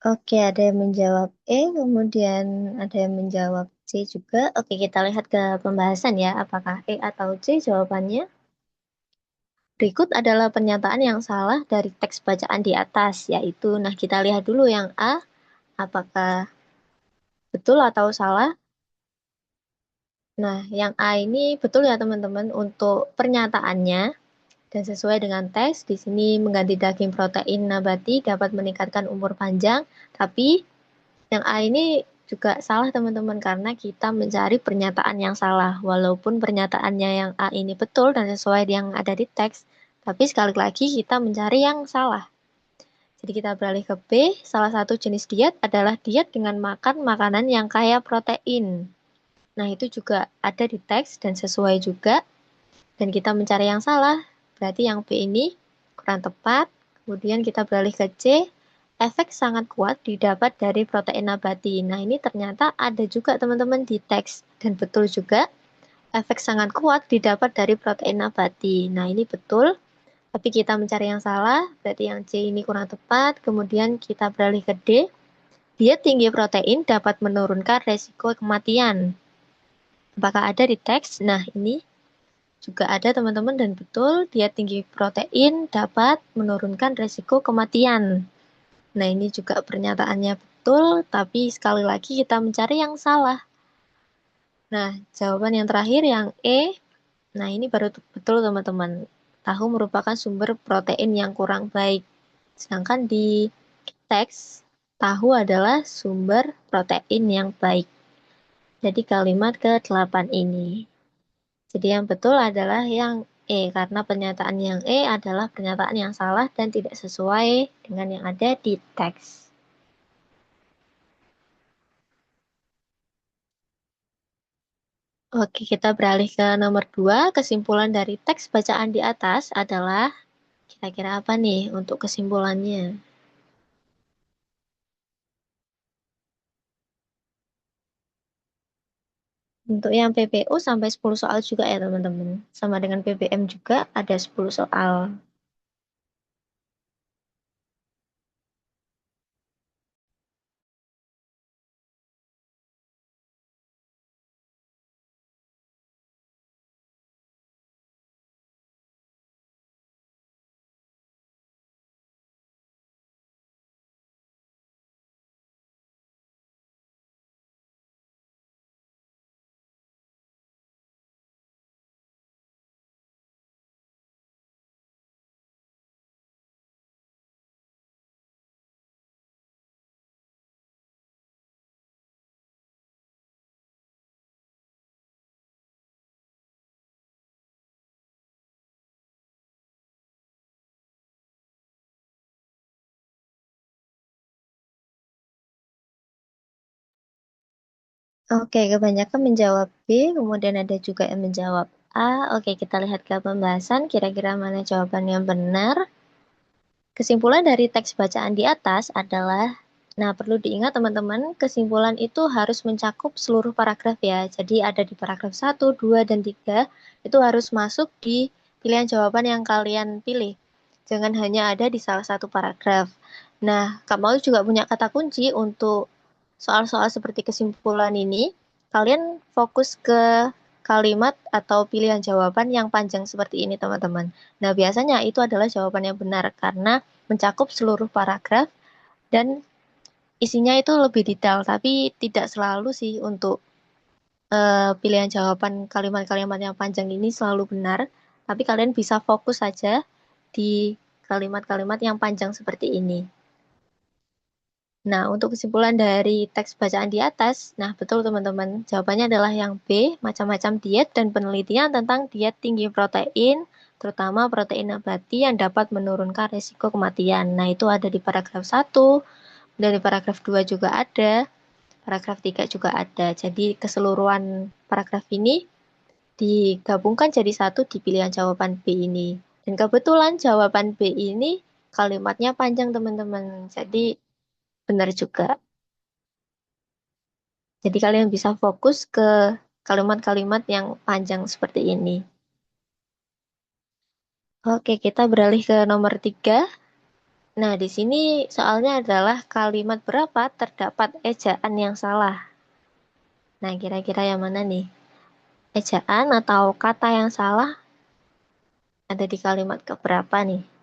S1: Oke, ada yang menjawab E, kemudian ada yang menjawab C juga. Oke, kita lihat ke pembahasan ya, apakah E atau C jawabannya. Berikut adalah pernyataan yang salah dari teks bacaan di atas, yaitu, nah kita lihat dulu yang A, apakah betul atau salah. Nah, yang A ini betul ya teman-teman untuk pernyataannya, dan sesuai dengan teks, di sini mengganti daging protein nabati dapat meningkatkan umur panjang, tapi yang A ini juga salah teman-teman, karena kita mencari pernyataan yang salah. Walaupun pernyataannya yang A ini betul dan sesuai yang ada di teks, tapi sekali lagi kita mencari yang salah. Jadi kita beralih ke B, salah satu jenis diet adalah diet dengan makan makanan yang kaya protein. Nah, itu juga ada di teks dan sesuai juga. Dan kita mencari yang salah, berarti yang B ini kurang tepat. Kemudian kita beralih ke C, efek sangat kuat didapat dari protein nabati. Nah, ini ternyata ada juga teman-teman di teks. Dan betul juga, efek sangat kuat didapat dari protein nabati. Nah, ini betul, tapi kita mencari yang salah, berarti yang C ini kurang tepat. Kemudian kita beralih ke D. Diet tinggi protein dapat menurunkan resiko kematian. Apakah ada di teks? Nah, ini juga ada teman-teman dan betul, diet tinggi protein dapat menurunkan resiko kematian. Nah, ini juga pernyataannya betul, tapi sekali lagi kita mencari yang salah. Nah, jawaban yang terakhir yang E. Nah, ini baru betul teman-teman. Tahu merupakan sumber protein yang kurang baik. Sedangkan di teks, tahu adalah sumber protein yang baik. Jadi kalimat ke-8 ini. Jadi yang betul adalah yang E, karena pernyataan yang E adalah pernyataan yang salah dan tidak sesuai dengan yang ada di teks. Oke, kita beralih ke nomor 2. Kesimpulan dari teks bacaan di atas adalah, kira-kira apa nih untuk kesimpulannya? Untuk yang PPU sampai 10 soal juga ya teman-teman. Sama dengan PPM juga ada 10 soal. Oke, kebanyakan menjawab B, kemudian ada juga yang menjawab A. Oke, kita lihat ke pembahasan, kira-kira mana jawaban yang benar. Kesimpulan dari teks bacaan di atas adalah, nah perlu diingat teman-teman, kesimpulan itu harus mencakup seluruh paragraf ya. Jadi ada di paragraf 1, 2, dan 3, itu harus masuk di pilihan jawaban yang kalian pilih. Jangan hanya ada di salah satu paragraf. Nah, Kak Maul juga punya kata kunci untuk soal-soal seperti kesimpulan ini. Kalian fokus ke kalimat atau pilihan jawaban yang panjang seperti ini, teman-teman. Nah, biasanya itu adalah jawaban yang benar karena mencakup seluruh paragraf dan isinya itu lebih detail, tapi tidak selalu sih untuk pilihan jawaban kalimat-kalimat yang panjang ini selalu benar, tapi kalian bisa fokus saja di kalimat-kalimat yang panjang seperti ini. Nah, untuk kesimpulan dari teks bacaan di atas, nah betul teman-teman, jawabannya adalah yang B, macam-macam diet dan penelitian tentang diet tinggi protein, terutama protein nabati yang dapat menurunkan risiko kematian. Nah, itu ada di paragraf 1, dan di paragraf 2 juga ada, paragraf 3 juga ada. Jadi, keseluruhan paragraf ini digabungkan jadi satu di pilihan jawaban B ini. Dan kebetulan jawaban B ini kalimatnya panjang teman-teman, jadi benar juga. Jadi kalian bisa fokus ke kalimat-kalimat yang panjang seperti ini. Oke, kita beralih ke nomor 3. Nah, di sini soalnya adalah kalimat berapa terdapat ejaan yang salah. Nah, kira-kira yang mana nih? Ejaan atau kata yang salah ada di kalimat keberapa nih?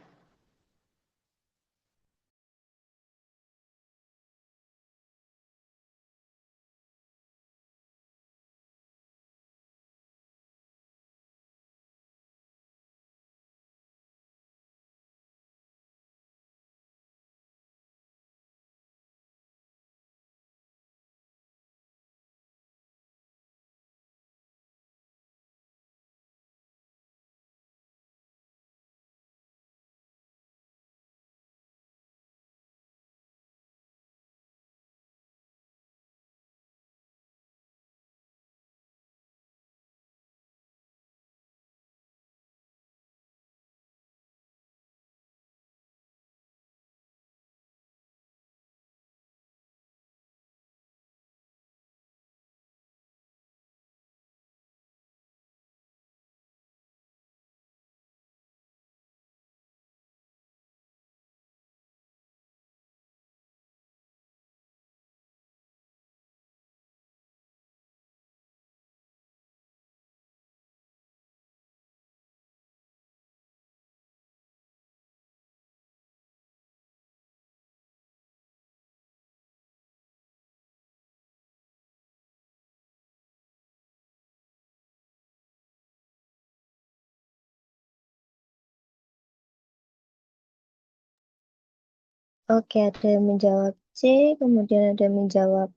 S1: Oke, ada yang menjawab C, kemudian ada yang menjawab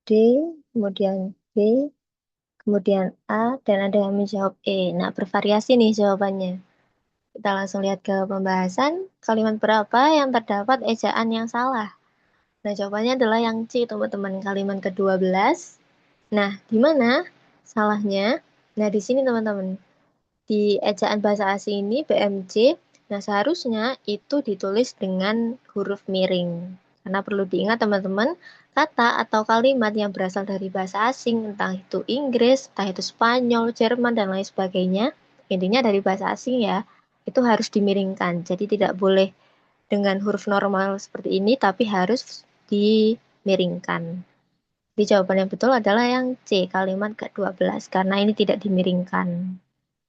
S1: D, kemudian B, kemudian A, dan ada yang menjawab E. Nah, bervariasi nih jawabannya. Kita langsung lihat ke pembahasan. Kalimat berapa yang terdapat ejaan yang salah? Nah, jawabannya adalah yang C, teman-teman. Kalimat ke-12. Nah, di mana salahnya? Nah, di sini, teman-teman. Di ejaan bahasa asing ini, BMC, nah seharusnya itu ditulis dengan huruf miring. Karena perlu diingat, teman-teman, kata atau kalimat yang berasal dari bahasa asing, entah itu Inggris, entah itu Spanyol, Jerman, dan lain sebagainya, intinya dari bahasa asing ya, itu harus dimiringkan. Jadi tidak boleh dengan huruf normal seperti ini, tapi harus dimiringkan. Di jawaban yang betul adalah yang C, kalimat ke-12, karena ini tidak dimiringkan.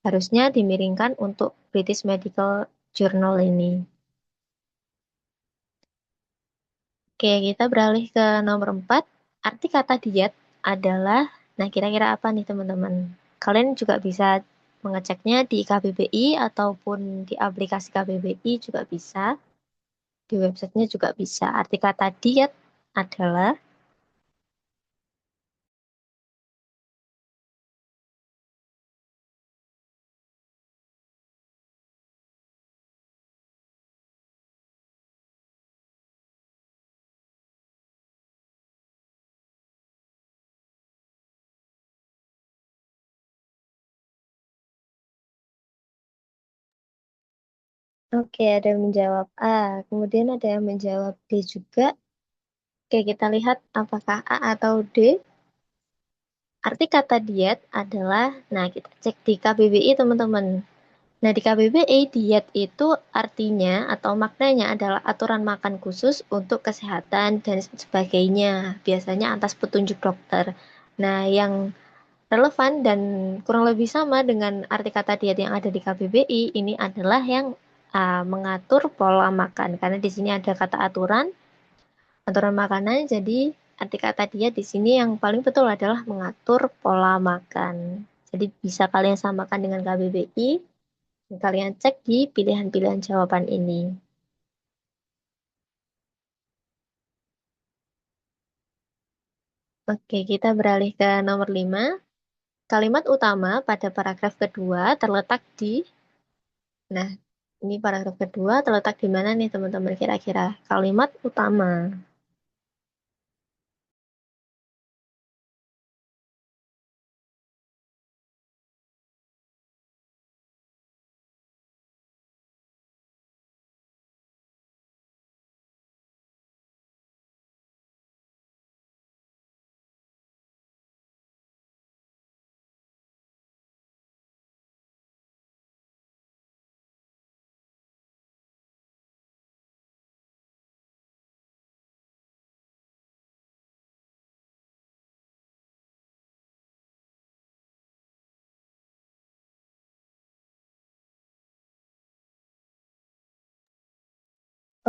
S1: Harusnya dimiringkan untuk British Medical Journal ini. Oke, kita beralih ke nomor 4. Arti kata diet adalah, nah kira-kira apa nih teman-teman? Kalian juga bisa mengeceknya di KBBI ataupun di aplikasi KBBI juga bisa. Di websitenya juga bisa. Arti kata diet adalah, oke, ada yang menjawab A, kemudian ada yang menjawab D juga. Oke, kita lihat apakah A atau D. Arti kata diet adalah, nah kita cek di KBBI teman-teman. Nah di KBBI diet itu artinya atau maknanya adalah aturan makan khusus untuk kesehatan dan sebagainya. Biasanya atas petunjuk dokter. Nah yang relevan dan kurang lebih sama dengan arti kata diet yang ada di KBBI ini adalah yang mengatur pola makan. Karena di sini ada kata aturan makanan. Jadi arti kata dia di sini yang paling betul adalah mengatur pola makan. Jadi bisa kalian samakan dengan KBBI. Dan kalian cek di pilihan-pilihan jawaban ini. Oke, kita beralih ke nomor 5. Kalimat utama pada paragraf kedua terletak di, nah ini paragraf kedua terletak di mana nih teman-teman kira-kira? Kalimat utama.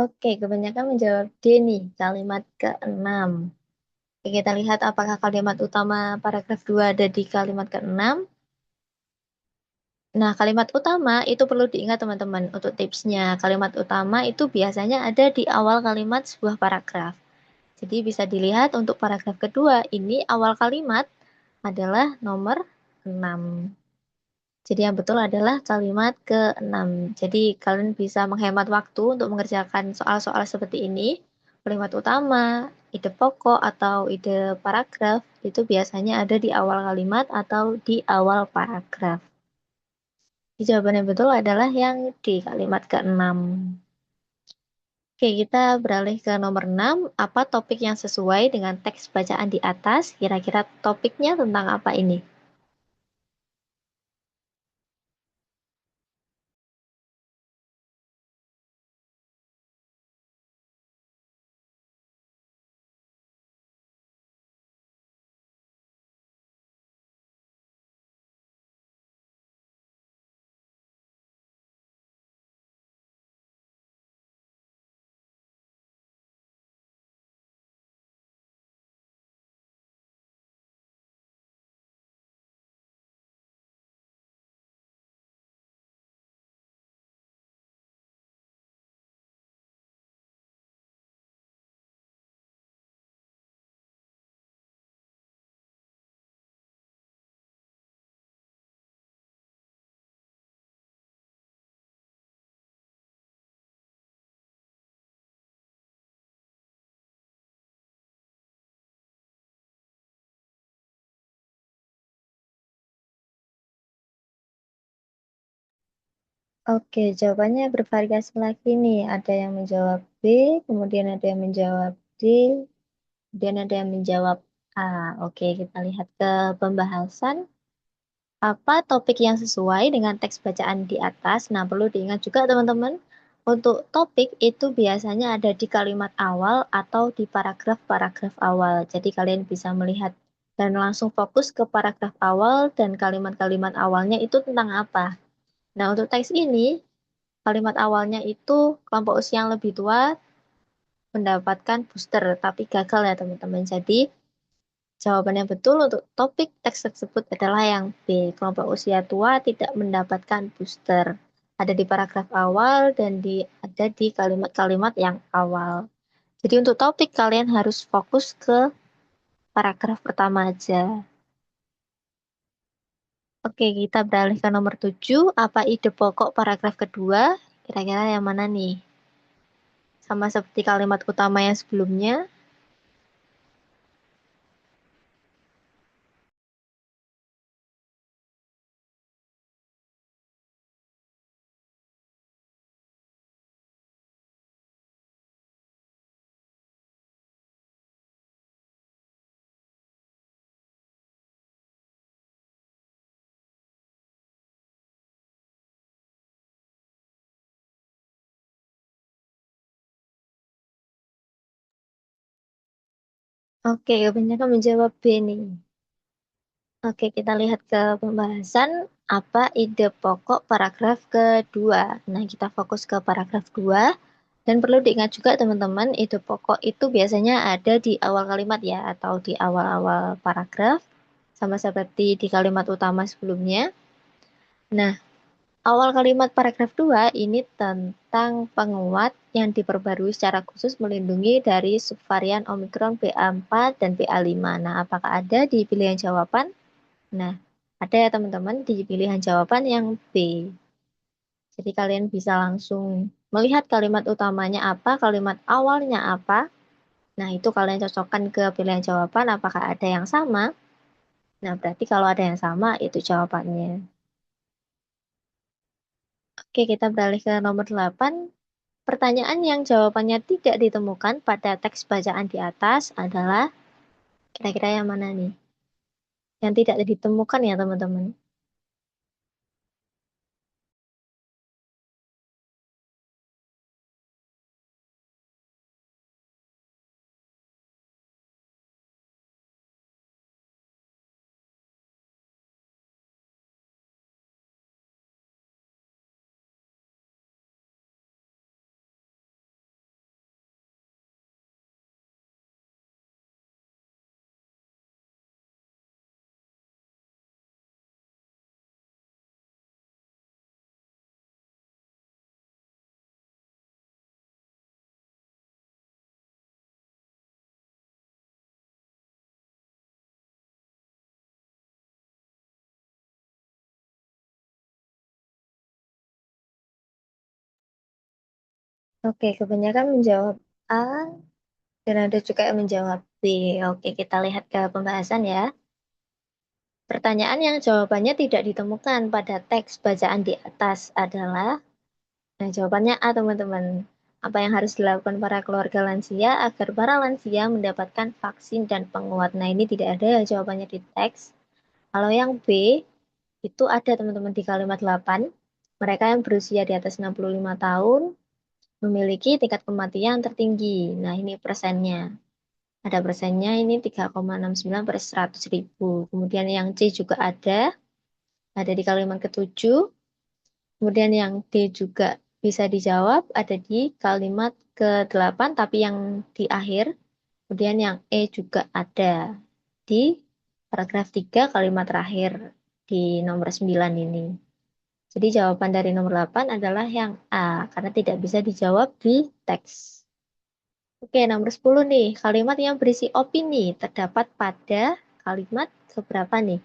S1: Oke, kebanyakan menjawab D nih, kalimat ke-6. Oke, kita lihat apakah kalimat utama paragraf 2 ada di kalimat ke-6. Nah, kalimat utama itu perlu diingat teman-teman untuk tipsnya. Kalimat utama itu biasanya ada di awal kalimat sebuah paragraf. Jadi bisa dilihat untuk paragraf kedua, ini awal kalimat adalah nomor 6. Jadi yang betul adalah kalimat ke-6. Jadi kalian bisa menghemat waktu untuk mengerjakan soal-soal seperti ini. Kalimat utama, ide pokok, atau ide paragraf itu biasanya ada di awal kalimat atau di awal paragraf. Jawaban yang betul adalah yang di kalimat ke-6. Oke, kita beralih ke nomor 6. Apa topik yang sesuai dengan teks bacaan di atas? Kira-kira topiknya tentang apa ini? Oke, jawabannya bervariasi lagi nih. Ada yang menjawab B, kemudian ada yang menjawab D, kemudian ada yang menjawab A. Oke, kita lihat ke pembahasan. Apa topik yang sesuai dengan teks bacaan di atas? Nah, perlu diingat juga teman-teman, untuk topik itu biasanya ada di kalimat awal atau di paragraf-paragraf awal. Jadi kalian bisa melihat dan langsung fokus ke paragraf awal dan kalimat-kalimat awalnya itu tentang apa. Nah, untuk teks ini, kalimat awalnya itu kelompok usia yang lebih tua mendapatkan booster, tapi gagal ya teman-teman. Jadi, jawaban yang betul untuk topik teks tersebut adalah yang B. Kelompok usia tua tidak mendapatkan booster. Ada di paragraf awal dan ada di kalimat-kalimat yang awal. Jadi untuk topik kalian harus fokus ke paragraf pertama aja. Oke, kita beralih ke nomor 7. Apa ide pokok paragraf kedua? Kira-kira yang mana nih? Sama seperti kalimat utama yang sebelumnya. Oke, kebanyakan menjawab B nih. Oke, kita lihat ke pembahasan apa ide pokok paragraf kedua. Nah, kita fokus ke paragraf 2 dan perlu diingat juga teman-teman, ide pokok itu biasanya ada di awal kalimat ya atau di awal-awal paragraf sama seperti di kalimat utama sebelumnya. Nah, awal kalimat paragraf 2 ini tentang penguat yang diperbarui secara khusus melindungi dari subvarian Omikron BA4 dan BA5. Nah, apakah ada di pilihan jawaban? Nah, ada ya teman-teman di pilihan jawaban yang B. Jadi kalian bisa langsung melihat kalimat utamanya apa, kalimat awalnya apa. Nah, itu kalian cocokkan ke pilihan jawaban apakah ada yang sama. Nah, berarti kalau ada yang sama itu jawabannya. Oke, kita beralih ke nomor 8. Pertanyaan yang jawabannya tidak ditemukan pada teks bacaan di atas adalah kira-kira yang mana nih? Yang tidak ditemukan ya teman-teman. Oke, kebanyakan menjawab A dan ada juga yang menjawab B. Oke, kita lihat ke pembahasan ya. Pertanyaan yang jawabannya tidak ditemukan pada teks bacaan di atas adalah, nah jawabannya A teman-teman. Apa yang harus dilakukan para keluarga lansia agar para lansia mendapatkan vaksin dan penguat? Nah ini tidak ada ya jawabannya di teks. Kalau yang B, itu ada teman-teman di kalimat 8. Mereka yang berusia di atas 65 tahun memiliki tingkat kematian tertinggi. Nah ini persennya. Ada persennya ini 3,69 per 100 ribu. Kemudian yang C juga ada di kalimat ketujuh. Kemudian yang D juga bisa dijawab, ada di kalimat ke-8, tapi yang di akhir. Kemudian yang E juga ada di paragraf 3 kalimat terakhir di nomor 9 ini. Jadi jawaban dari nomor 8 adalah yang A, karena tidak bisa dijawab di teks. Oke, nomor 10 nih. Kalimat yang berisi opini terdapat pada kalimat keberapa nih?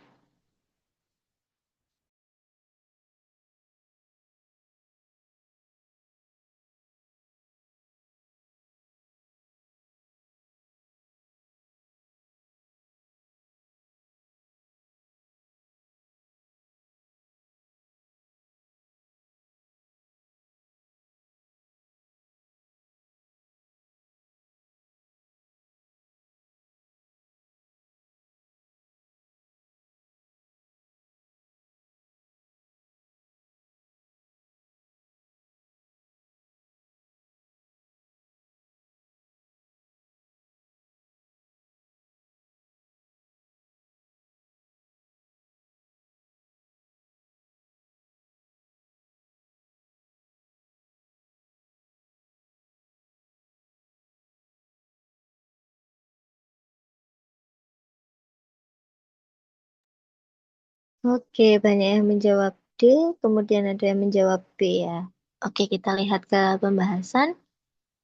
S1: Oke, banyak yang menjawab D, kemudian ada yang menjawab B ya. Oke, kita lihat ke pembahasan.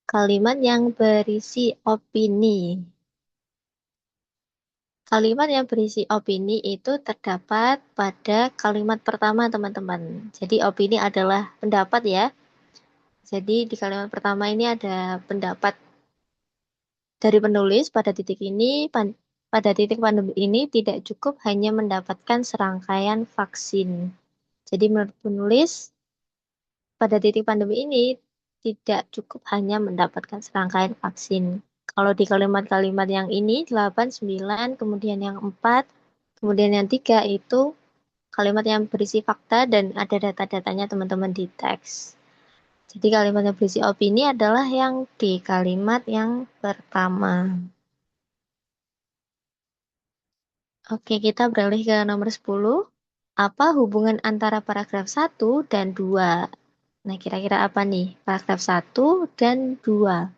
S1: Kalimat yang berisi opini. Kalimat yang berisi opini itu terdapat pada kalimat pertama, teman-teman. Jadi, opini adalah pendapat ya. Jadi, di kalimat pertama ini ada pendapat dari penulis pada titik ini, pada titik pandemi ini tidak cukup hanya mendapatkan serangkaian vaksin. Jadi, menurut penulis, pada titik pandemi ini tidak cukup hanya mendapatkan serangkaian vaksin. Kalau di kalimat-kalimat yang ini, 8, 9, kemudian yang 4, kemudian yang 3 itu kalimat yang berisi fakta dan ada data-datanya teman-teman di teks. Jadi kalimat yang berisi opini adalah yang di kalimat yang pertama. Oke, kita beralih ke nomor 10. Apa hubungan antara paragraf 1 dan 2? Nah, kira-kira apa nih? Paragraf 1 dan 2.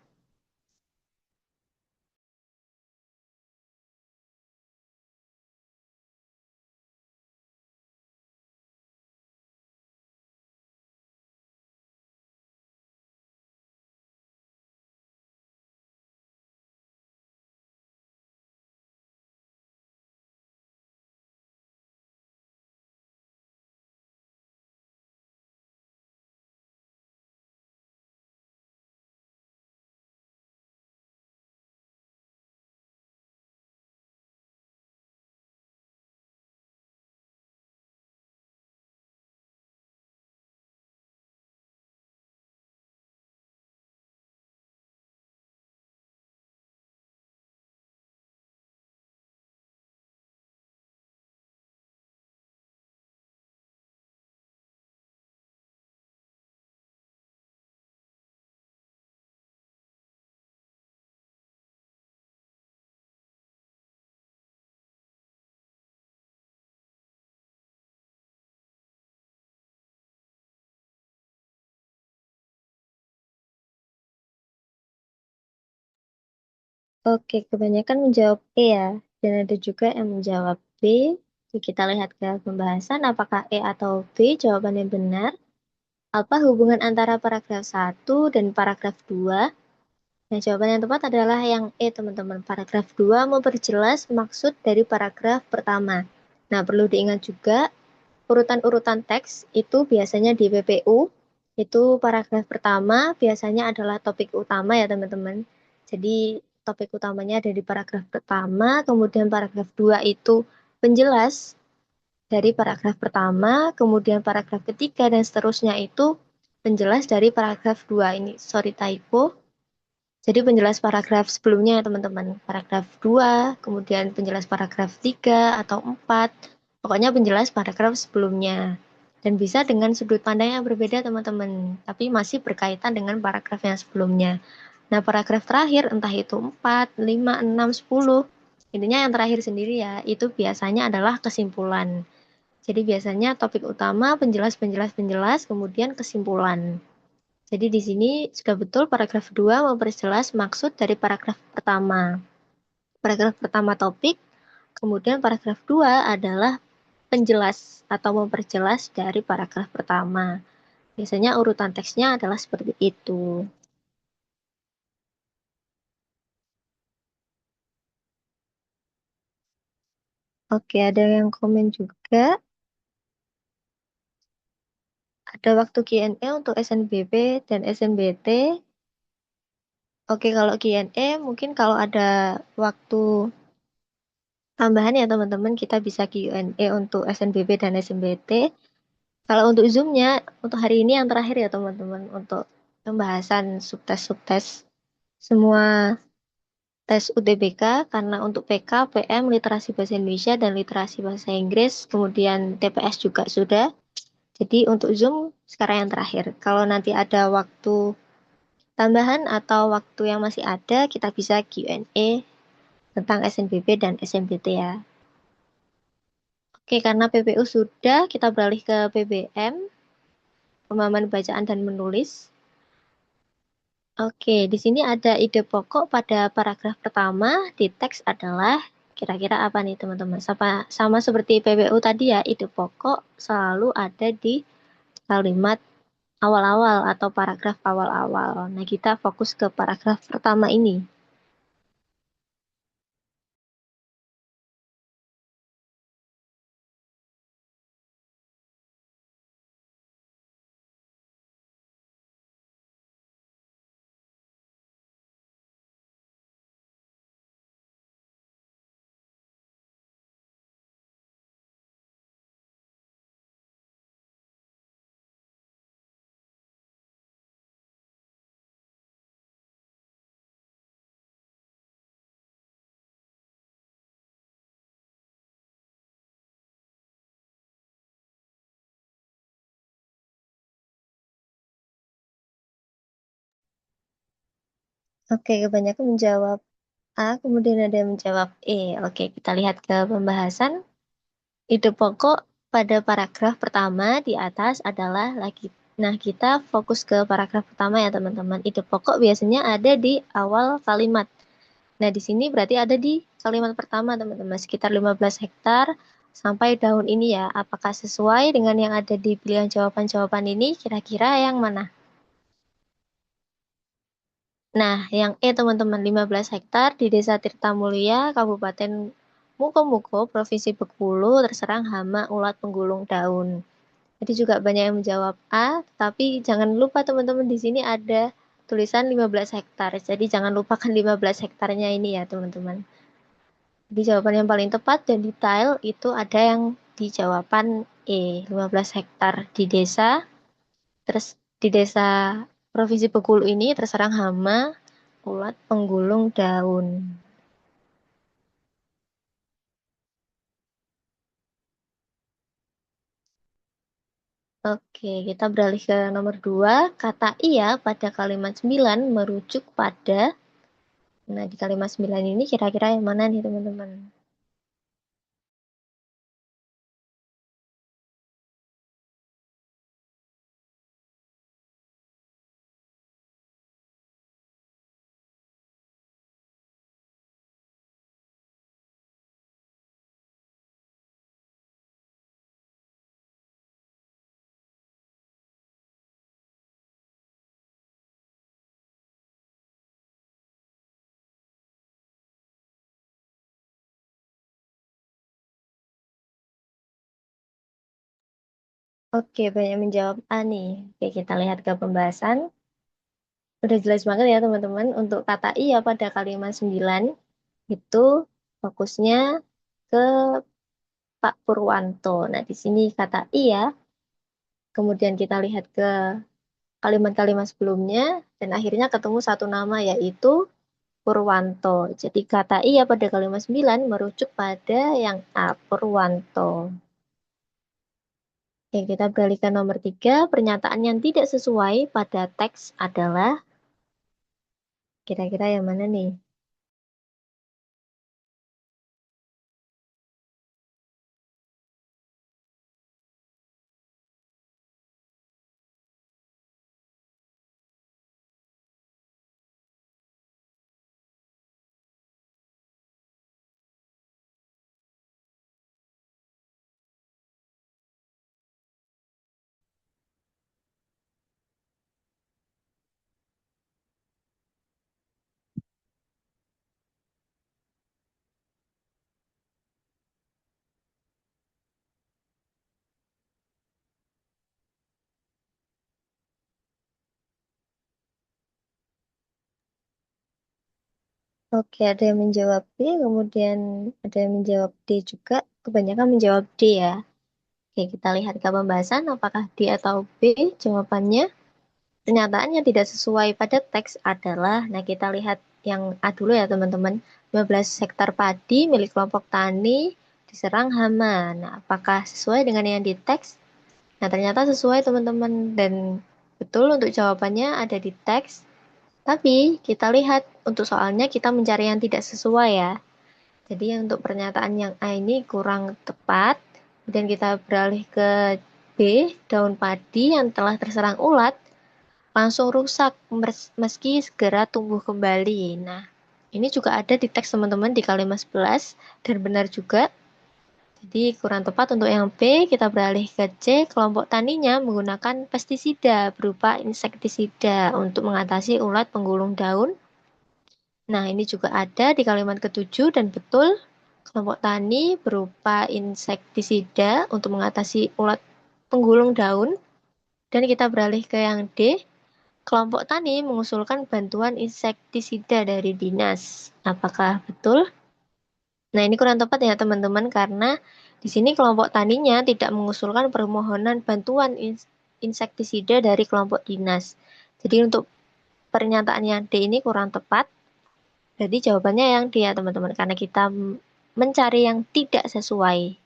S1: Oke, kebanyakan menjawab E ya. Dan ada juga yang menjawab B. Jadi kita lihat ke pembahasan apakah E atau B jawaban yang benar. Apa hubungan antara paragraf 1 dan paragraf 2? Nah, jawaban yang tepat adalah yang E, teman-teman. Paragraf 2 memperjelas maksud dari paragraf pertama. Nah, perlu diingat juga, urutan-urutan teks itu biasanya di PPU, itu paragraf pertama biasanya adalah topik utama ya, teman-teman. Jadi, topik utamanya ada di paragraf pertama, kemudian paragraf 2 itu penjelas dari paragraf pertama, kemudian paragraf ketiga, dan seterusnya itu penjelas dari paragraf 2 ini. Sorry typo. Jadi penjelas paragraf sebelumnya ya teman-teman. Paragraf 2, kemudian penjelas paragraf 3 atau 4. Pokoknya penjelas paragraf sebelumnya. Dan bisa dengan sudut pandang yang berbeda teman-teman. Tapi masih berkaitan dengan paragraf yang sebelumnya. Nah, paragraf terakhir entah itu 4, 5, 6, 10. Intinya yang terakhir sendiri ya, itu biasanya adalah kesimpulan. Jadi biasanya topik utama, penjelas, penjelas, penjelas, kemudian kesimpulan. Jadi di sini sudah betul paragraf 2 memperjelas maksud dari paragraf pertama. Paragraf pertama topik, kemudian paragraf 2 adalah penjelas atau memperjelas dari paragraf pertama. Biasanya urutan teksnya adalah seperti itu. Oke, ada yang komen juga. Ada waktu Q&A untuk SNBP dan SNBT. Oke, kalau Q&A mungkin kalau ada waktu tambahan ya teman-teman, kita bisa Q&A untuk SNBP dan SNBT. Kalau untuk Zoom-nya, untuk hari ini yang terakhir ya teman-teman, untuk pembahasan subtes-subtes semua tes UTBK, karena untuk PK, PM, literasi bahasa Indonesia, dan literasi bahasa Inggris, kemudian TPS juga sudah. Jadi untuk Zoom sekarang yang terakhir. Kalau nanti ada waktu tambahan atau waktu yang masih ada, kita bisa Q&A tentang SNBP dan SNBT ya. Oke, karena PPU sudah, kita beralih ke PBM, pemahaman bacaan dan menulis. Oke, di sini ada ide pokok pada paragraf pertama di teks adalah Kira-kira apa nih teman-teman? Sama seperti PBU tadi ya, ide pokok selalu ada di kalimat awal-awal atau paragraf awal-awal. Nah, kita fokus ke paragraf pertama ini. Oke, kebanyakan menjawab A, kemudian ada yang menjawab E. Oke, kita lihat ke pembahasan. Ide pokok pada paragraf pertama di atas adalah lagi. Nah, kita fokus ke paragraf pertama ya, teman-teman. Ide pokok biasanya ada di awal kalimat. Nah, di sini berarti ada di kalimat pertama, teman-teman. Sekitar 15 hektar sampai daun ini ya. Apakah sesuai dengan yang ada di pilihan jawaban-jawaban ini? Kira-kira yang mana? Nah, yang E teman-teman 15 hektar di Desa Tirtamulya, Kabupaten Mukomuko, Provinsi Bengkulu, terserang hama ulat penggulung daun. Jadi juga banyak yang menjawab A, tapi jangan lupa teman-teman di sini ada tulisan 15 hektar. Jadi jangan lupakan 15 hektarnya ini ya, teman-teman. Jadi jawaban yang paling tepat dan detail itu ada yang di jawaban E, 15 hektar di desa. Terus di desa Provinsi Bengkulu ini terserang hama ulat penggulung daun. Oke, kita beralih ke nomor 2. Kata iya pada kalimat 9 merujuk pada. Nah, di kalimat 9 ini kira-kira yang mana nih, teman-teman? Oke, banyak menjawab A nih. Oke, kita lihat ke pembahasan. Udah jelas banget ya, teman-teman. Untuk kata iya pada kalimat 9, itu fokusnya ke Pak Purwanto. Nah, di sini kata iya, kemudian kita lihat ke kalimat-kalimat sebelumnya, dan akhirnya ketemu satu nama, yaitu Purwanto. Jadi kata iya pada kalimat 9 merujuk pada yang A, Purwanto. Oke, kita beralih ke nomor 3. Pernyataan yang tidak sesuai pada teks adalah, kira-kira yang mana nih? Oke, ada yang menjawab B, kemudian ada yang menjawab D juga. Kebanyakan menjawab D ya. Oke, kita lihat ke pembahasan apakah D atau B jawabannya. Pernyataan yang tidak sesuai pada teks adalah, nah kita lihat yang A dulu ya teman-teman. 15 hektar padi milik kelompok tani diserang hama. Nah, apakah sesuai dengan yang di teks? Nah, ternyata sesuai teman-teman. Dan betul untuk jawabannya ada di teks. Tapi kita lihat untuk soalnya kita mencari yang tidak sesuai ya. Jadi untuk pernyataan yang A ini kurang tepat. Kemudian kita beralih ke B, daun padi yang telah terserang ulat langsung rusak meski segera tumbuh kembali. Nah, Ini juga ada di teks teman-teman di kalimat 11 dan benar juga. Jadi kurang tepat untuk yang B, kita beralih ke C. Kelompok taninya menggunakan pestisida berupa insektisida untuk mengatasi ulat penggulung daun. Nah, ini juga ada di kalimat ketujuh dan betul. Kelompok tani berupa insektisida untuk mengatasi ulat penggulung daun. Dan kita beralih ke yang D. Kelompok tani mengusulkan bantuan insektisida dari dinas. Apakah betul? Nah, ini kurang tepat ya teman-teman karena di sini kelompok taninya tidak mengusulkan permohonan bantuan insektisida dari kelompok dinas. Jadi untuk pernyataan yang D ini kurang tepat. Jadi jawabannya yang D ya teman-teman karena kita mencari yang tidak sesuai.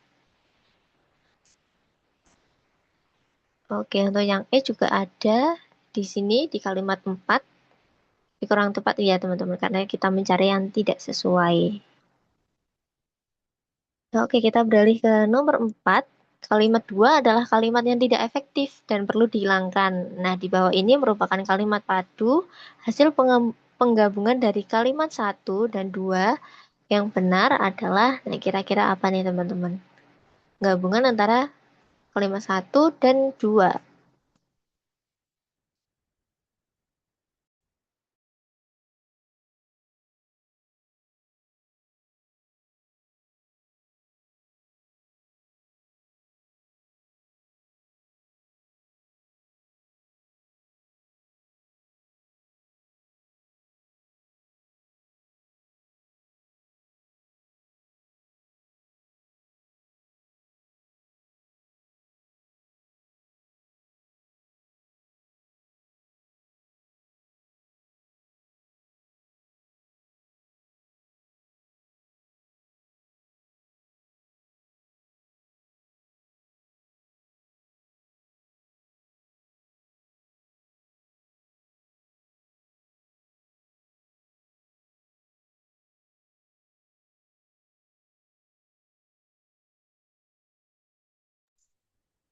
S1: Oke, untuk yang E juga ada di sini di kalimat 4. Ini kurang tepat ya teman-teman karena kita mencari yang tidak sesuai. Oke, kita beralih ke nomor 4. Kalimat 2 adalah kalimat yang tidak efektif dan perlu dihilangkan. Nah, di bawah ini merupakan kalimat padu hasil penggabungan dari kalimat 1 dan 2. Yang benar adalah, nah kira-kira apa nih teman-teman? Gabungan antara kalimat 1 dan 2.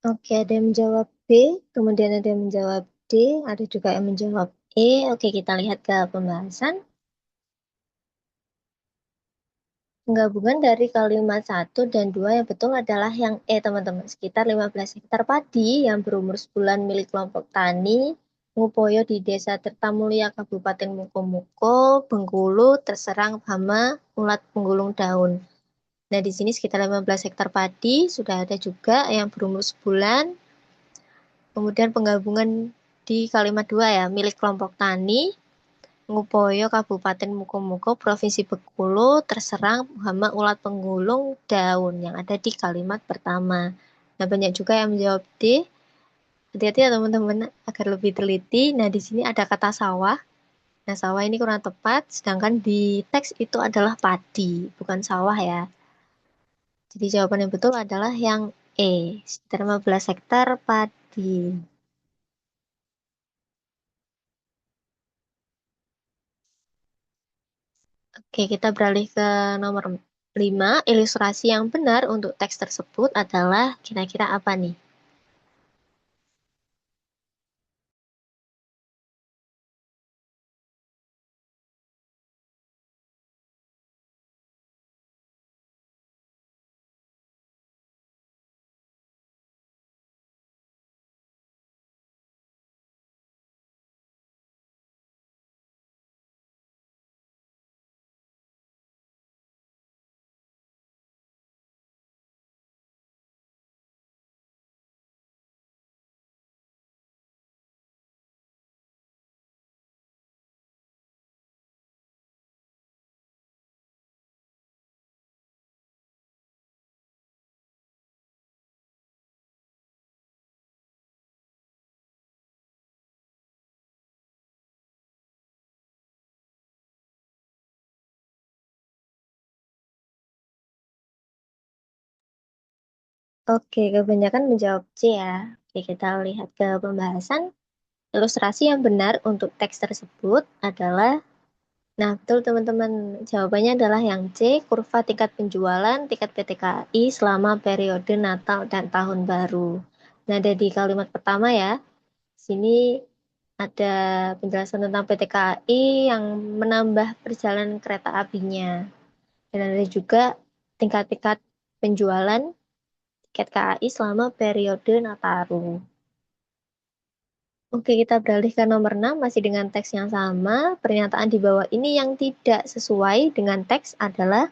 S1: Oke, ada yang menjawab B, kemudian ada yang menjawab D, ada juga yang menjawab E. Oke, kita lihat ke pembahasan. Penggabungan dari kalimat 1 dan 2 yang betul adalah yang E, teman-teman. Sekitar 15 hektar padi yang berumur sebulan milik kelompok tani Ngupoyo di Desa Tirtamulia, Kabupaten Mukomuko, Bengkulu, terserang hama ulat penggulung daun. Nah, di sini sekitar 15 hektar padi, sudah ada juga yang berumur sebulan. Kemudian penggabungan di kalimat 2 ya, milik kelompok tani Ngupoyo Kabupaten Mukomuko Provinsi Bengkulu terserang hama ulat penggulung daun yang ada di kalimat pertama. Nah, banyak juga yang menjawab D. Hati-hati ya teman-teman agar lebih teliti. Nah, di sini ada kata sawah. Nah, sawah ini kurang tepat, sedangkan di teks itu adalah padi, bukan sawah ya. Jadi jawaban yang betul adalah yang E, sekitar 15 hektar padi. Oke, kita beralih ke nomor 5. Ilustrasi yang benar untuk teks tersebut adalah kira-kira apa nih? Oke, kebanyakan menjawab C ya. Oke, kita lihat ke pembahasan. Ilustrasi yang benar untuk teks tersebut adalah, nah betul teman-teman, jawabannya adalah yang C, kurva tingkat penjualan tiket PTKI selama periode Natal dan Tahun Baru. Nah, ada di kalimat pertama ya. Sini Ada penjelasan tentang PT KAI yang menambah perjalanan kereta apinya. Dan ada juga tingkat-tingkat penjualan tiket KAI selama periode Nataru. Oke, kita beralih ke nomor 6, masih dengan teks yang sama. Pernyataan di bawah ini yang tidak sesuai dengan teks adalah,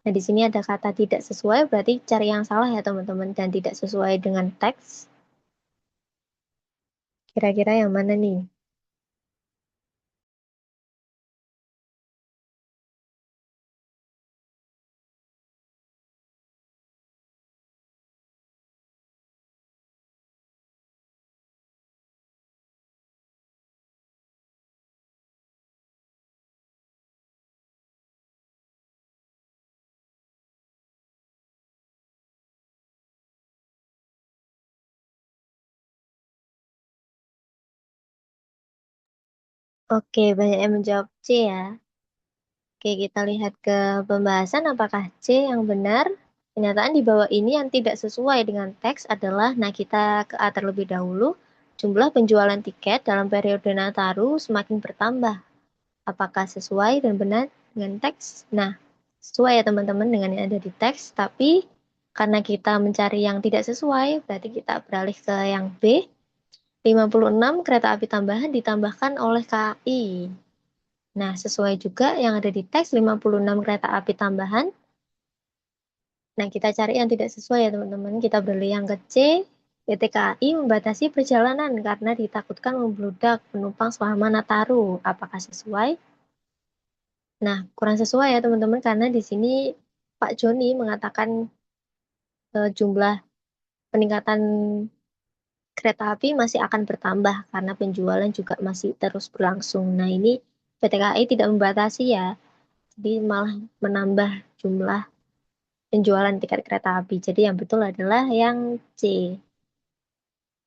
S1: nah di sini ada kata tidak sesuai, berarti cari yang salah ya teman-teman, dan tidak sesuai dengan teks. Kira-kira yang mana nih? Oke, banyak yang menjawab C ya. Oke, kita lihat ke pembahasan apakah C yang benar. Pernyataan di bawah ini yang tidak sesuai dengan teks adalah, nah kita ke A terlebih dahulu, jumlah penjualan tiket dalam periode Nataru semakin bertambah. Apakah sesuai dan benar dengan teks? Nah, sesuai ya teman-teman dengan yang ada di teks, tapi karena kita mencari yang tidak sesuai, berarti kita beralih ke yang B. 56 kereta api tambahan ditambahkan oleh KAI. Nah, sesuai juga yang ada di teks 56 kereta api tambahan. Nah, kita cari yang tidak sesuai ya teman-teman. Kita beli yang ke C. PT KAI membatasi perjalanan karena ditakutkan membludak penumpang selama Nataru. Apakah sesuai? Nah, kurang sesuai ya teman-teman karena di sini Pak Joni mengatakan jumlah peningkatan kereta api masih akan bertambah karena penjualan juga masih terus berlangsung. Nah, ini PT KAI tidak membatasi ya. Jadi malah menambah jumlah penjualan tiket kereta api. Jadi yang betul adalah yang C.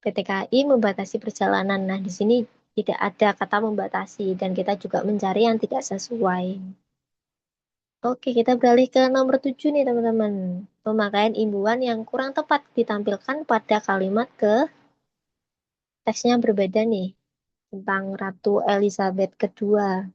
S1: PT KAI membatasi perjalanan. Nah, di sini tidak ada kata membatasi dan kita juga mencari yang tidak sesuai. Oke, kita beralih ke nomor 7 nih teman-teman. Pemakaian imbuhan yang kurang tepat ditampilkan pada kalimat ke teksnya berbeda nih tentang Ratu Elizabeth kedua.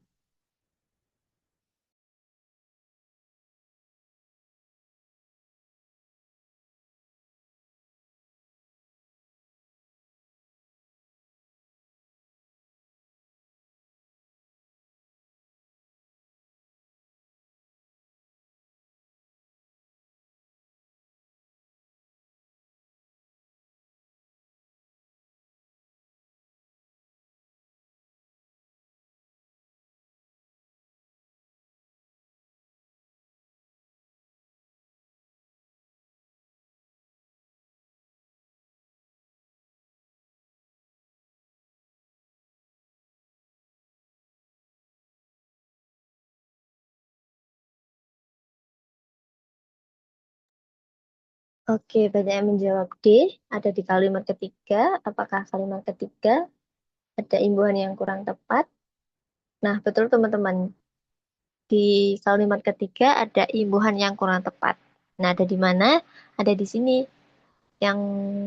S1: Oke, banyak yang menjawab D. Ada di kalimat ketiga. Apakah kalimat ketiga ada imbuhan yang kurang tepat? Nah, betul teman-teman. Di kalimat ketiga ada imbuhan yang kurang tepat. Nah, ada di mana? Ada di sini yang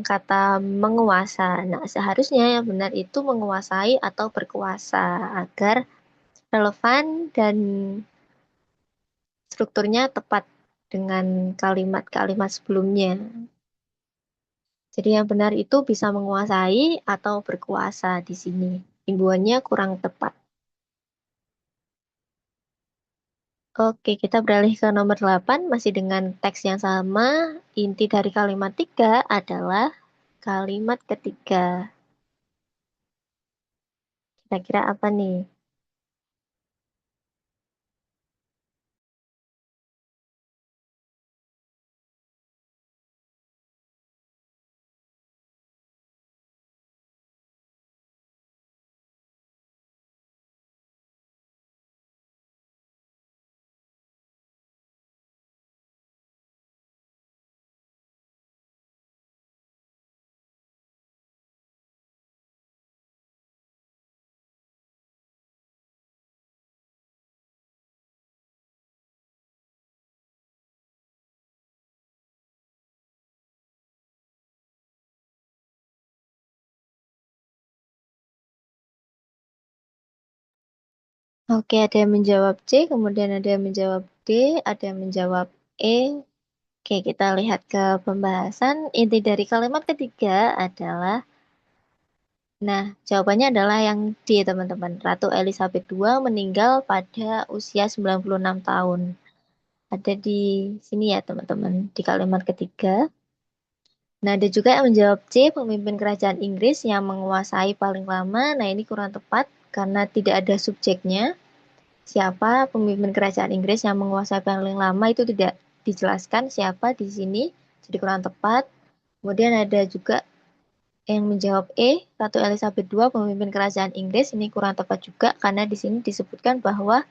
S1: kata menguasa. Nah, seharusnya yang benar itu menguasai atau berkuasa agar relevan dan strukturnya tepat dengan kalimat-kalimat sebelumnya. Jadi yang benar itu bisa menguasai atau berkuasa di sini. Imbuhannya kurang tepat. Oke, kita beralih ke nomor 8, masih dengan teks yang sama. Inti dari kalimat 3 adalah kalimat ketiga. Kira-kira apa nih? Oke, ada yang menjawab C, kemudian ada yang menjawab D, ada yang menjawab E. Oke, kita lihat ke pembahasan. Inti dari kalimat ketiga adalah, nah, jawabannya adalah yang D, teman-teman. Ratu Elizabeth II meninggal pada usia 96 tahun. Ada di sini ya, teman-teman, di kalimat ketiga. Nah, ada juga yang menjawab C, pemimpin kerajaan Inggris yang menguasai paling lama. Nah, ini kurang tepat karena tidak ada subjeknya. Siapa pemimpin kerajaan Inggris yang menguasai paling lama itu tidak dijelaskan siapa di sini, jadi kurang tepat. Kemudian ada juga yang menjawab E, Ratu Elizabeth II, pemimpin kerajaan Inggris. Ini kurang tepat juga karena di sini disebutkan bahwa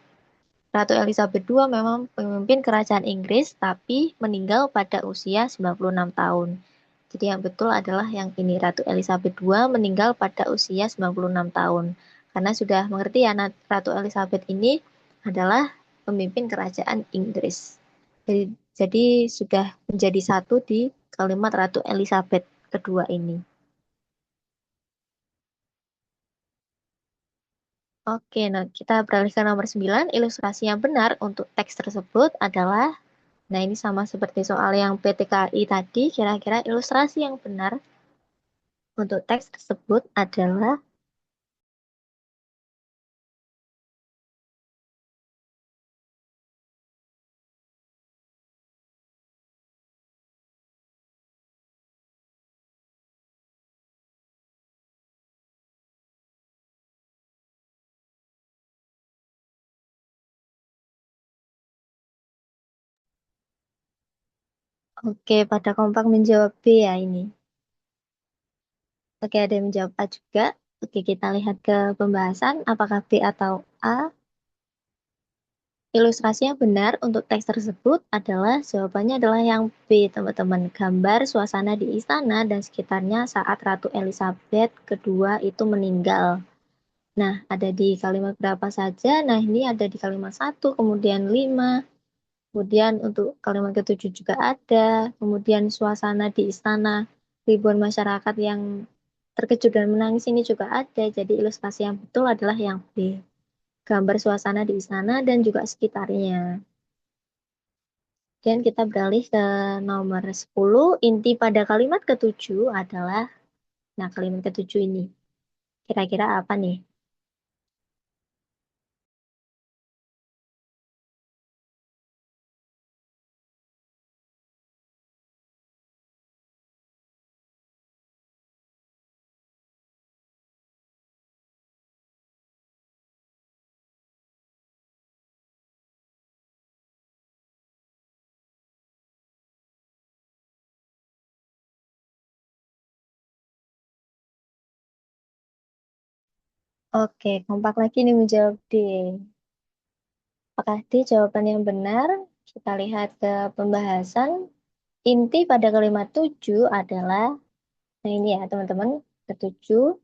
S1: Ratu Elizabeth II memang pemimpin kerajaan Inggris, tapi meninggal pada usia 96 tahun. Jadi yang betul adalah yang ini, Ratu Elizabeth II meninggal pada usia 96 tahun. Karena sudah mengerti ya, Ratu Elizabeth ini adalah pemimpin kerajaan Inggris. Jadi sudah menjadi satu di kalimat Ratu Elizabeth kedua ini. Oke, nah kita beralih ke nomor 9. Ilustrasi yang benar untuk teks tersebut adalah, nah ini sama seperti soal yang PTKI tadi, kira-kira ilustrasi yang benar untuk teks tersebut adalah, oke, pada kompak menjawab B ya ini. Oke, ada yang menjawab A juga. Oke, kita lihat ke pembahasan, apakah B atau A. Ilustrasi yang benar untuk teks tersebut adalah, jawabannya adalah yang B, teman-teman. Gambar suasana di istana dan sekitarnya saat Ratu Elizabeth kedua itu meninggal. Nah, ada di kalimat berapa saja? Nah, ini ada di kalimat satu, kemudian 5, kemudian untuk kalimat ketujuh juga ada, kemudian suasana di istana, ribuan masyarakat yang terkejut dan menangis ini juga ada. Jadi ilustrasi yang betul adalah yang B. Gambar suasana di istana dan juga sekitarnya. Dan kita beralih ke nomor 10. Inti pada kalimat ketujuh adalah, nah kalimat ketujuh ini. Kira-kira apa nih? Oke, kompak lagi nih menjawab D. Apakah D jawaban yang benar? Kita lihat ke pembahasan. Inti pada kalimat 7 adalah, nah ini ya teman-teman, ketujuh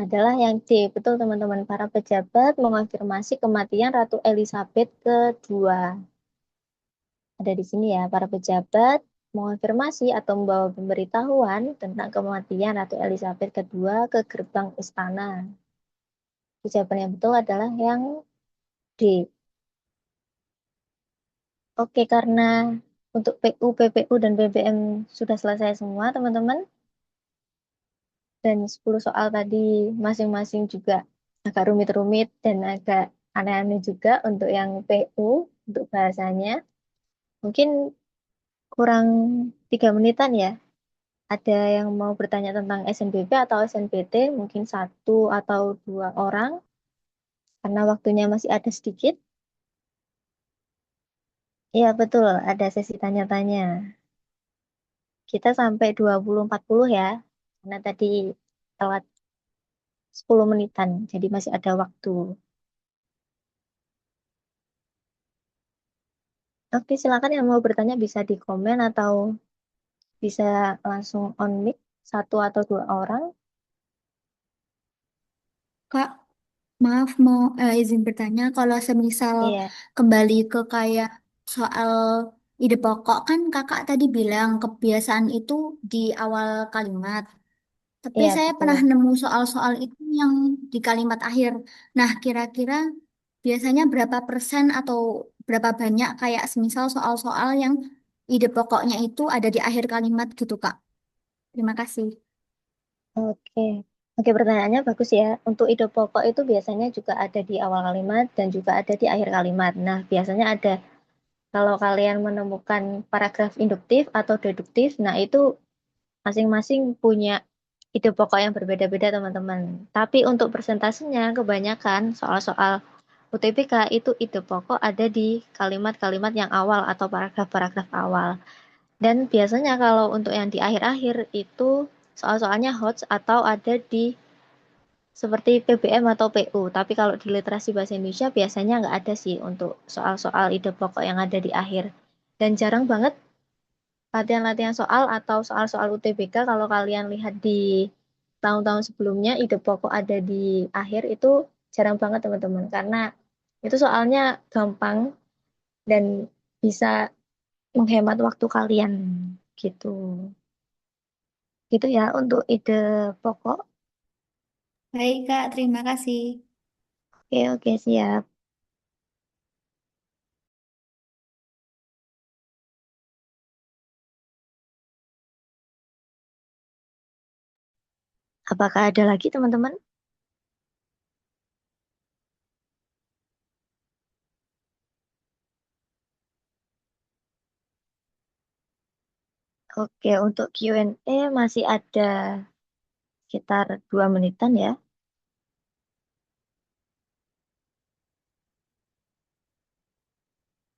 S1: adalah yang D. Betul teman-teman, para pejabat mengonfirmasi kematian Ratu Elizabeth kedua. Ada di sini ya, para pejabat mengonfirmasi atau membawa pemberitahuan tentang kematian Ratu Elizabeth kedua ke gerbang istana. Jawaban yang betul adalah yang D. Oke, karena untuk PU, PPU, dan BBM sudah selesai semua, teman-teman. Dan 10 soal tadi masing-masing juga agak rumit-rumit dan agak aneh-aneh juga untuk yang PU, untuk bahasanya. Mungkin kurang 3 menitan ya. Ada yang mau bertanya tentang SNBP atau SNBT, mungkin satu atau dua orang, karena waktunya masih ada sedikit. Iya, betul, ada sesi tanya-tanya. Kita sampai 20.40 ya, karena tadi lewat 10 menitan, jadi masih ada waktu. Oke, silakan yang mau bertanya bisa di komen atau bisa langsung on mic, satu atau dua orang.
S2: Kak, maaf mau izin bertanya kalau semisal
S1: Iya,
S2: kembali ke kayak soal ide pokok kan kakak tadi bilang kebiasaan itu di awal kalimat. Tapi
S1: iya
S2: saya pernah
S1: betul.
S2: nemu soal-soal itu yang di kalimat akhir. Nah, kira-kira biasanya berapa persen atau berapa banyak kayak semisal soal-soal yang ide pokoknya itu ada di akhir kalimat gitu, Kak. Terima kasih.
S1: Oke. Oke, pertanyaannya bagus ya. Untuk ide pokok itu biasanya juga ada di awal kalimat dan juga ada di akhir kalimat. Nah, biasanya ada kalau kalian menemukan paragraf induktif atau deduktif, nah itu masing-masing punya ide pokok yang berbeda-beda, teman-teman. Tapi untuk persentasenya, kebanyakan soal-soal UTBK itu ide pokok ada di kalimat-kalimat yang awal atau paragraf-paragraf awal. Dan biasanya kalau untuk yang di akhir-akhir itu soal-soalnya HOTS atau ada di seperti PBM atau PU. Tapi kalau di literasi bahasa Indonesia biasanya nggak ada sih untuk soal-soal ide pokok yang ada di akhir. Dan jarang banget latihan-latihan soal atau soal-soal UTBK kalau kalian lihat di tahun-tahun sebelumnya ide pokok ada di akhir itu jarang banget teman-teman karena itu soalnya gampang dan bisa menghemat waktu kalian gitu. Gitu ya untuk ide pokok.
S2: Baik, Kak, terima kasih.
S1: Oke, oke, siap. Apakah ada lagi teman-teman? Oke, untuk Q&A masih ada sekitar 2 menitan ya.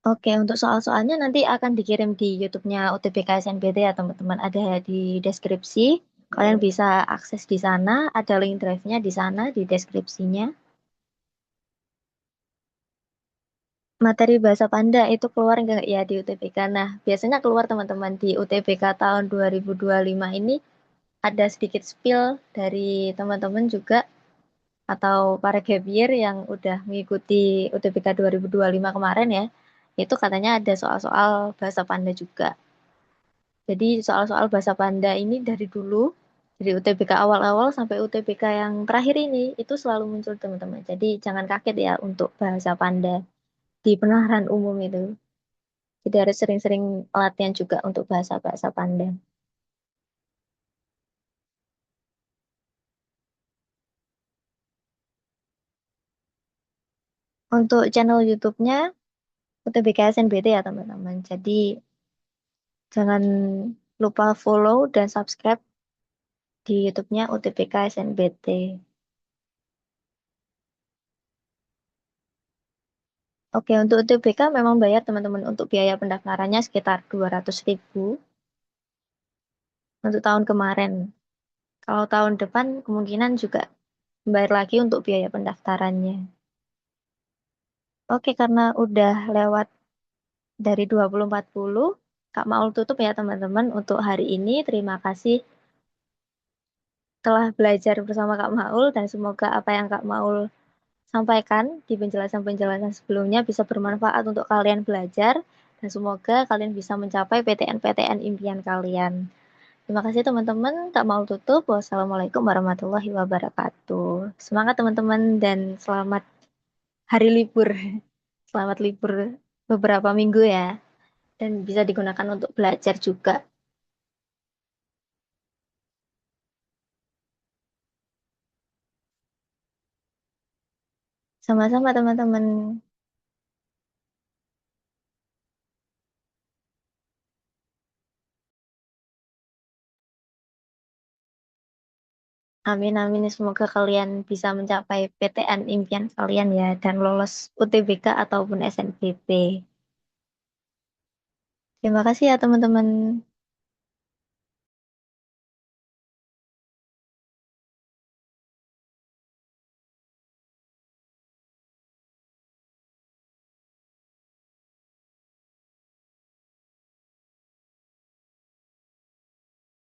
S1: Oke, untuk soal-soalnya nanti akan dikirim di YouTube-nya UTBK SNBT ya teman-teman. Ada di deskripsi. Kalian bisa akses di sana. Ada link drive-nya di sana di deskripsinya. Materi bahasa Panda itu keluar nggak ya di UTBK? Nah, biasanya keluar teman-teman di UTBK tahun 2025 ini ada sedikit spill dari teman-teman juga atau para gap year yang udah mengikuti UTBK 2025 kemarin ya. Itu katanya ada soal-soal bahasa Panda juga. Jadi soal-soal bahasa Panda ini dari dulu, dari UTBK awal-awal sampai UTBK yang terakhir ini, itu selalu muncul teman-teman. Jadi jangan kaget ya untuk bahasa Panda di penaharan umum itu. Jadi harus sering-sering latihan juga untuk bahasa-bahasa Panda. Untuk channel YouTube-nya UTBK SNBT ya teman-teman. Jadi jangan lupa follow dan subscribe di YouTube-nya UTBK SNBT. Oke, untuk UTBK memang bayar teman-teman untuk biaya pendaftarannya sekitar 200.000 untuk tahun kemarin. Kalau tahun depan kemungkinan juga bayar lagi untuk biaya pendaftarannya. Oke, karena udah lewat dari 20.40, Kak Maul tutup ya teman-teman untuk hari ini. Terima kasih telah belajar bersama Kak Maul dan semoga apa yang Kak Maul sampaikan di penjelasan-penjelasan sebelumnya bisa bermanfaat untuk kalian belajar dan semoga kalian bisa mencapai PTN-PTN impian kalian. Terima kasih teman-teman. Tak mau tutup. Wassalamualaikum warahmatullahi wabarakatuh. Semangat teman-teman dan selamat hari libur. Selamat libur beberapa minggu ya. Dan bisa digunakan untuk belajar juga. Sama-sama teman-teman. Amin amin. Semoga kalian bisa mencapai PTN impian kalian ya. Dan lolos UTBK ataupun SNBP. Terima kasih ya teman-teman.